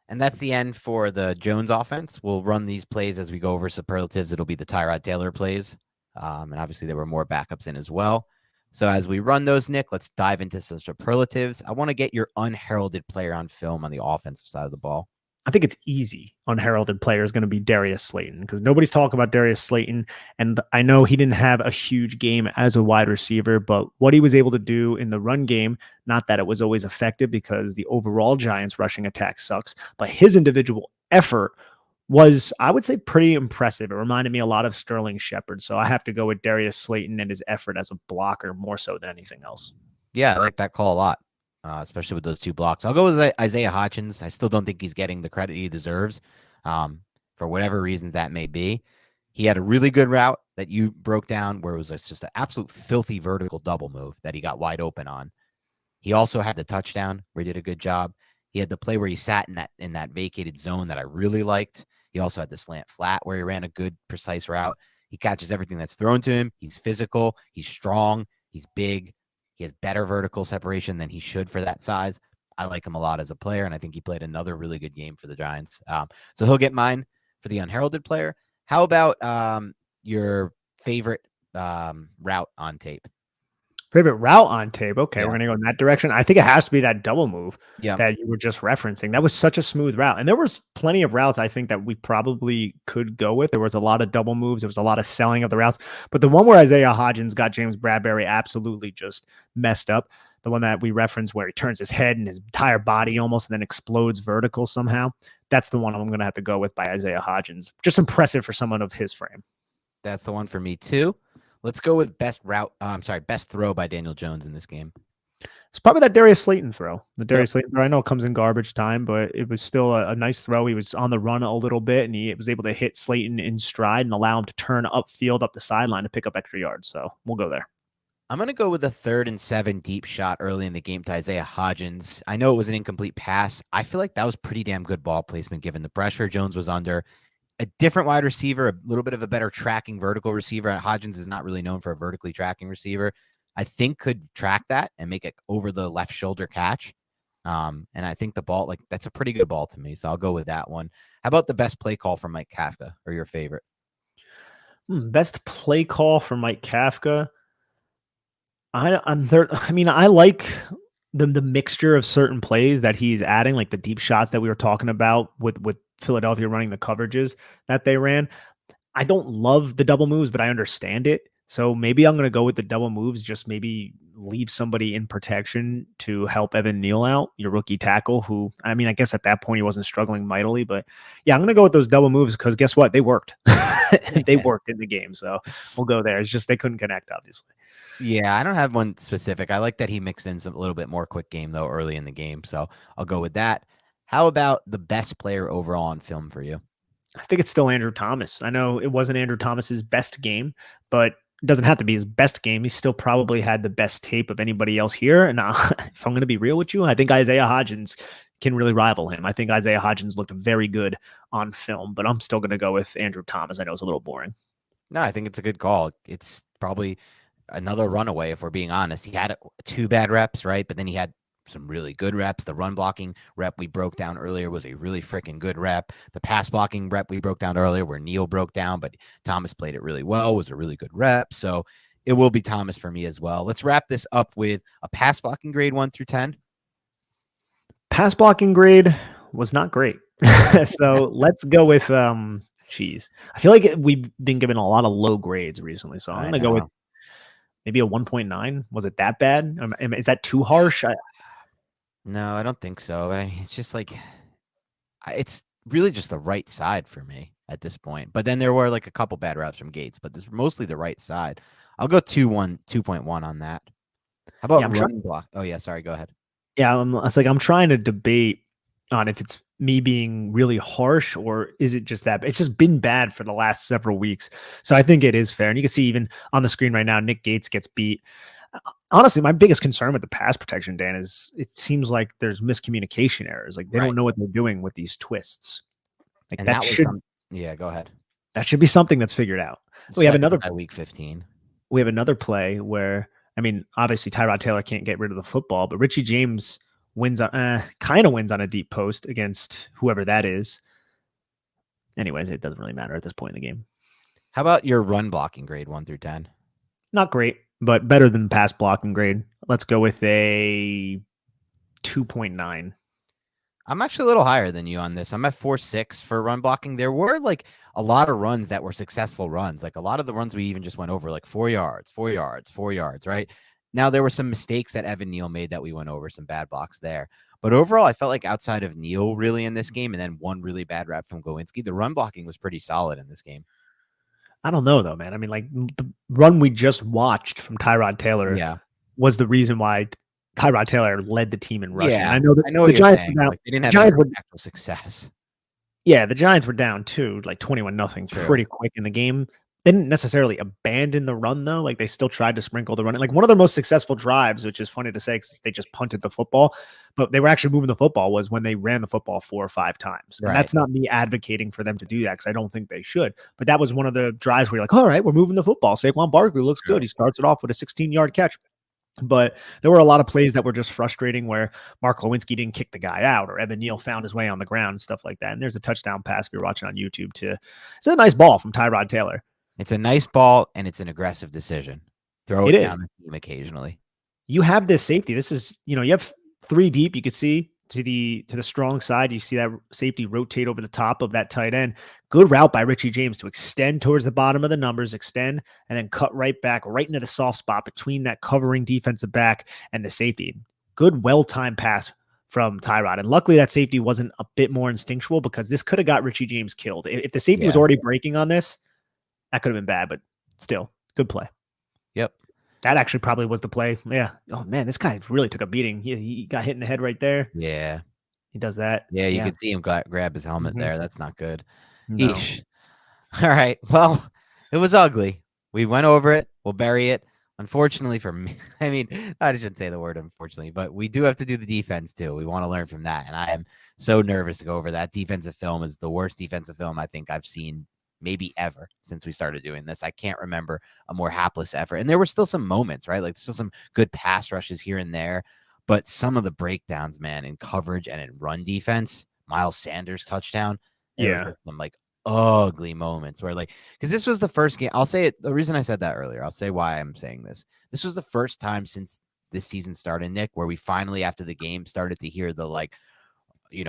And that's the end for the Jones offense. We'll run these plays as we go over superlatives. It'll be the Tyrod Taylor plays. And obviously, there were more backups in as well. So as we run those, Nick, let's dive into some superlatives. I want to get your unheralded player on film on the offensive side of the ball. I think it's easy. Unheralded player is going to be Darius Slayton because nobody's talking about Darius Slayton. And I know he didn't have a huge game as a wide receiver, but what he was able to do in the run game, not that it was always effective because the overall Giants rushing attack sucks, but his individual effort was, I would say, pretty impressive. It reminded me a lot of Sterling Shepard. So I have to go with Darius Slayton and his effort as a blocker more so than anything else. Yeah, I like that call a lot. Especially with those 2 blocks. I'll go with Isaiah Hodgins. I still don't think he's getting the credit he deserves for whatever reasons that may be. He had a really good route that you broke down where it was just an absolute filthy vertical double move that he got wide open on. He also had the touchdown where he did a good job. He had the play where he sat in that vacated zone that I really liked. He also had the slant flat where he ran a good, precise route. He catches everything that's thrown to him. He's physical. He's strong. He's big. He has better vertical separation than he should for that size. I like him a lot as a player, and I think he played another really good game for the Giants. So he'll get mine for the unheralded player. How about your favorite route on tape? Favorite route on tape. Okay, Yeah. we're going to go in that direction. I think it has to be that double move Yeah. that you were just referencing. That was such a smooth route. And there was plenty of routes I think that we probably could go with. There was a lot of double moves. There was a lot of selling of the routes. But the one where Isaiah Hodgins got James Bradbury absolutely just messed up. The one that we referenced where he turns his head and his entire body almost and then explodes vertical somehow. That's the one I'm going to have to go with by Isaiah Hodgins. Just impressive for someone of his frame. That's the one for me too. Let's go with best throw by Daniel Jones in this game. It's probably that Darius Slayton throw. The Darius Slayton throw, I know it comes in garbage time, but it was still a nice throw. He was on the run a little bit, and he was able to hit Slayton in stride and allow him to turn upfield up the sideline to pick up extra yards. So we'll go there. I'm going to go with the 3rd and 7 deep shot early in the game to Isaiah Hodgins. I know it was an incomplete pass. I feel like that was pretty damn good ball placement given the pressure Jones was under. A different wide receiver, a little bit of a better tracking vertical receiver. Hodgins is not really known for a vertically tracking receiver. I think could track that and make it over the left shoulder catch. And I think the ball, that's a pretty good ball to me. So I'll go with that one. How about the best play call from Mike Kafka or your favorite? Best play call for Mike Kafka. I like the mixture of certain plays that he's adding, like the deep shots that we were talking about with Philadelphia running the coverages that they ran. I don't love the double moves, but I understand it. So maybe I'm going to go with the double moves, just maybe leave somebody in protection to help Evan Neal out, your rookie tackle, who, I mean, I guess at that point he wasn't struggling mightily, but yeah, I'm going to go with those double moves because guess what? They worked. They worked in the game. So we'll go there. It's just they couldn't connect, obviously. Yeah, I don't have one specific. I like that he mixed in a little bit more quick game, though, early in the game. So I'll go with that. How about the best player overall on film for you? I think it's still Andrew Thomas. I know it wasn't Andrew Thomas's best game, but it doesn't have to be his best game. He still probably had the best tape of anybody else here. And if I'm going to be real with you, I think Isaiah Hodgins can really rival him. I think Isaiah Hodgins looked very good on film, but I'm still going to go with Andrew Thomas. I know it's a little boring. No, I think it's a good call. It's probably another runaway, if we're being honest. He had 2 bad reps, right? But then he had some really good reps. The run blocking rep we broke down earlier was a really freaking good rep. The pass blocking rep we broke down earlier where Neal broke down, but Thomas played it really well, was a really good rep. So it will be Thomas for me as well. Let's wrap this up with a pass blocking grade 1 through 10. Pass blocking grade was not great. So let's go with I feel like we've been given a lot of low grades recently. So I'm going to go with maybe a 1.9. Was it that bad? Is that too harsh? No, I don't think so. But I mean, it's just like it's really just the right side for me at this point. But then there were like a couple bad routes from Gates, but it's mostly the right side. I'll go 2.1 on that. How about run block? Oh yeah, sorry. Go ahead. Yeah, I'm trying to debate on if it's me being really harsh or is it just that it's just been bad for the last several weeks. So I think it is fair. And you can see even on the screen right now, Nick Gates gets beat. Honestly, my biggest concern with the pass protection, Dan, is it seems like there's miscommunication errors. Like they don't know what they're doing with these twists. Like And that should, yeah, go ahead. That should be something that's figured out. We have another by week 15. We have another play where, I mean, obviously Tyrod Taylor can't get rid of the football, but Richie James wins on kind of wins on a deep post against whoever that is. Anyways, it doesn't really matter at this point in the game. How about your run blocking grade 1 through 10? Not great, but better than pass blocking grade. Let's go with a 2.9. I'm actually a little higher than you on this. I'm at 4.6 for run blocking. There were like a lot of runs that were successful runs. Like a lot of the runs we even just went over, like 4 yards, 4 yards, 4 yards, right? Now there were some mistakes that Evan Neal made that we went over, some bad blocks there. But overall, I felt like outside of Neal really in this game and then one really bad rep from Glowinski, the run blocking was pretty solid in this game. I don't know though, man. I mean, like the run we just watched from Tyrod Taylor was the reason why Tyrod Taylor led the team in rushing. Yeah, I know the Giants were down. Like, they didn't have actual success. Yeah, the Giants were down too, like 21-0 pretty quick in the game. They didn't necessarily abandon the run though. Like they still tried to sprinkle the run. Like one of their most successful drives, which is funny to say because they just punted the football, but they were actually moving the football, was when they ran the football 4 or 5 times. And that's not me advocating for them to do that because I don't think they should. But that was one of the drives where you're like, all right, we're moving the football. Saquon Barkley looks good. He starts it off with a 16-yard catch. But there were a lot of plays that were just frustrating where Mark Lewinsky didn't kick the guy out or Evan Neal found his way on the ground and stuff like that. And there's a touchdown pass if you're watching on YouTube it's a nice ball from Tyrod Taylor. It's a nice ball and it's an aggressive decision. Throw it down the team occasionally. You have this safety. This is, you have 3 deep. You could see to the strong side. You see that safety rotate over the top of that tight end. Good route by Richie James to extend towards the bottom of the numbers, extend, and then cut right back, right into the soft spot between that covering defensive back and the safety. Good, well-timed pass from Tyrod. And luckily that safety wasn't a bit more instinctual because this could have got Richie James killed. If the safety was already breaking on this, that could have been bad, but still, good play. Yep. That actually probably was the play. Yeah. Oh, man, this guy really took a beating. He got hit in the head right there. Yeah. He does that. Yeah, you could see him grab his helmet there. That's not good. No. Eesh. All right. Well, it was ugly. We went over it. We'll bury it. Unfortunately for me, I mean, I shouldn't say the word unfortunately, but we do have to do the defense too. We want to learn from that. And I am so nervous to go over that. Defensive film is the worst defensive film I think I've seen maybe ever since we started doing this. I can't remember a more hapless effort. And there were still some moments, right? Like still some good pass rushes here and there, but some of the breakdowns, man, in coverage and in run defense, Miles Sanders touchdown. Some like ugly moments where because this was the first game. I'll say it. The reason I said that earlier, I'll say why I'm saying this. This was the first time since this season started, Nick, where we finally, after the game, started to hear the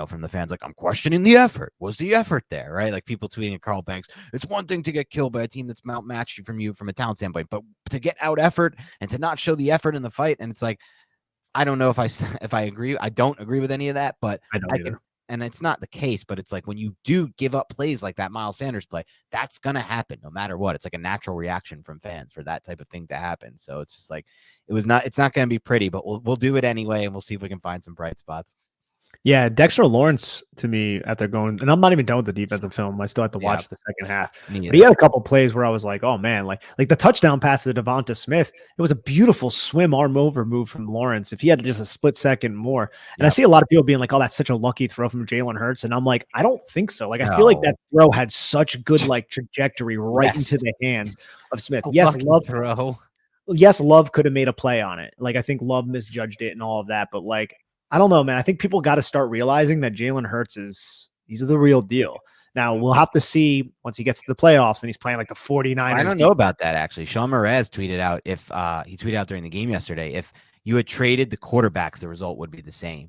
from the fans, I'm questioning the effort. Was the effort there, right? Like people tweeting at Carl Banks, it's one thing to get killed by a team that's outmatched from you from a talent standpoint, but to get out effort and to not show the effort in the fight. And it's I don't know if I agree. I don't agree with any of that, but I don't either. And it's not the case, but it's when you do give up plays like that Miles Sanders play, that's going to happen no matter what. It's like a natural reaction from fans for that type of thing to happen. So it's just it's not going to be pretty, but we'll do it anyway. And we'll see if we can find some bright spots. Yeah, Dexter Lawrence to me at their going, and I'm not even done with the defensive film. I still have to watch the second half. But he had a couple plays where I was like, oh man, like the touchdown pass to Devonta Smith. It was a beautiful swim arm over move from Lawrence. If he had just a split second more, and I see a lot of people being like, oh, that's such a lucky throw from Jalen Hurts, and I'm like, I don't think so. I feel like that throw had such good trajectory right into the hands of Smith. Yes, Love could have made a play on it. I think Love misjudged it and all of that, but I don't know, man. I think people got to start realizing that Jalen Hurts he's the real deal. Now, we'll have to see once he gets to the playoffs and he's playing like the 49ers. I don't know about that, actually. Sean Mraz tweeted out he tweeted out during the game yesterday, if you had traded the quarterbacks, the result would be the same.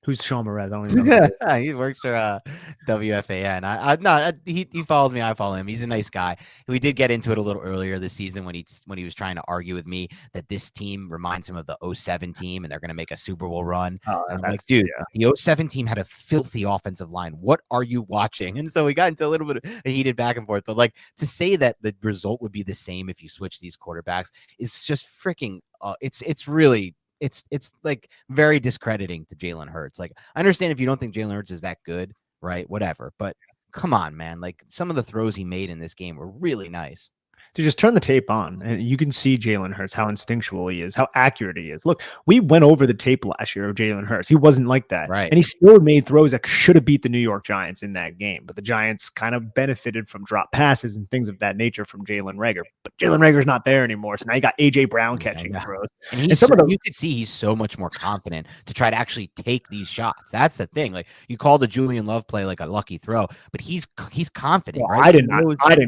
Who's Sean Perez? I don't even know. Who that is. He works for WFAN. He follows me. I follow him. He's a nice guy. We did get into it a little earlier this season when he was trying to argue with me that this team reminds him of the '07 team and they're going to make a Super Bowl run. And I'm like, dude, the '07 team had a filthy offensive line. What are you watching? And so we got into a little bit of a heated back and forth. But like to say that the result would be the same if you switch these quarterbacks is just freaking. It's really. It's like very discrediting to Jalen Hurts. Like, I understand if you don't think Jalen Hurts is that good, right? Whatever. But come on, man. Like, some of the throws he made in this game were really nice. To just turn the tape on and you can see Jalen Hurts, how instinctual he is, how accurate he is. Look, we went over the tape last year of Jalen Hurts. He wasn't like that. Right. And he still made throws that should have beat the New York Giants in that game. But the Giants kind of benefited from drop passes and things of that nature from Jalen Reagor. But Jalen Reagor's not there anymore. So now you got A.J. Brown catching throws. And you could see he's so much more confident to try to actually take these shots. That's the thing. Like, you call the Julian Love play like a lucky throw, but he's confident, well, right? I did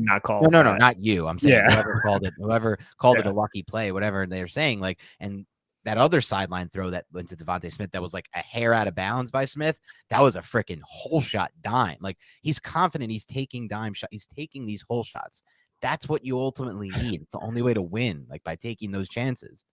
not call no, not you. I'm saying whoever called it Yeah. a lucky play, whatever they're saying, like, and that other sideline throw that went to Devontae Smith that was like a hair out of bounds by Smith, that was a freaking hole shot dime. Like, he's confident he's taking dime shot. He's taking these hole shots. That's what you ultimately need. It's the only way to win, like by taking those chances.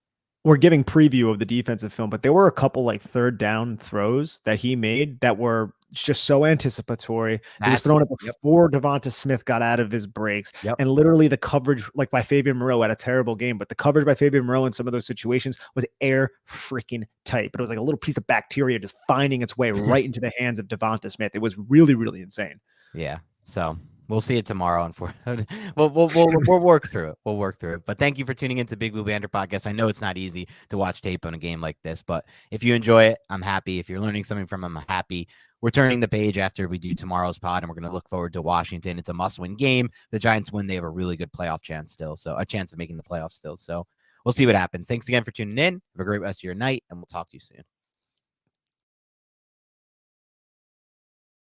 We're giving preview of the defensive film, but there were a couple like third down throws that he made that were just so anticipatory. He was throwing it before Devonta Smith got out of his breaks. And literally the coverage, like by Fabian Moreau, had a terrible game, but the coverage by Fabian Moreau in some of those situations was air freaking tight. But it was like a little piece of bacteria just finding its way right into the hands of Devonta Smith. It was really, really insane. Yeah. So we'll see it tomorrow. And we'll work through it. We'll work through it. But thank you for tuning into Big Blue Banter Podcast. I know it's not easy to watch tape on a game like this, but if you enjoy it, I'm happy. If you're learning something from him, I'm happy. We're turning the page after we do tomorrow's pod, and we're going to look forward to Washington. It's a must-win game. The Giants win. They have a really good playoff chance still, so a chance of making the playoffs still. So we'll see what happens. Thanks again for tuning in. Have a great rest of your night, and we'll talk to you soon.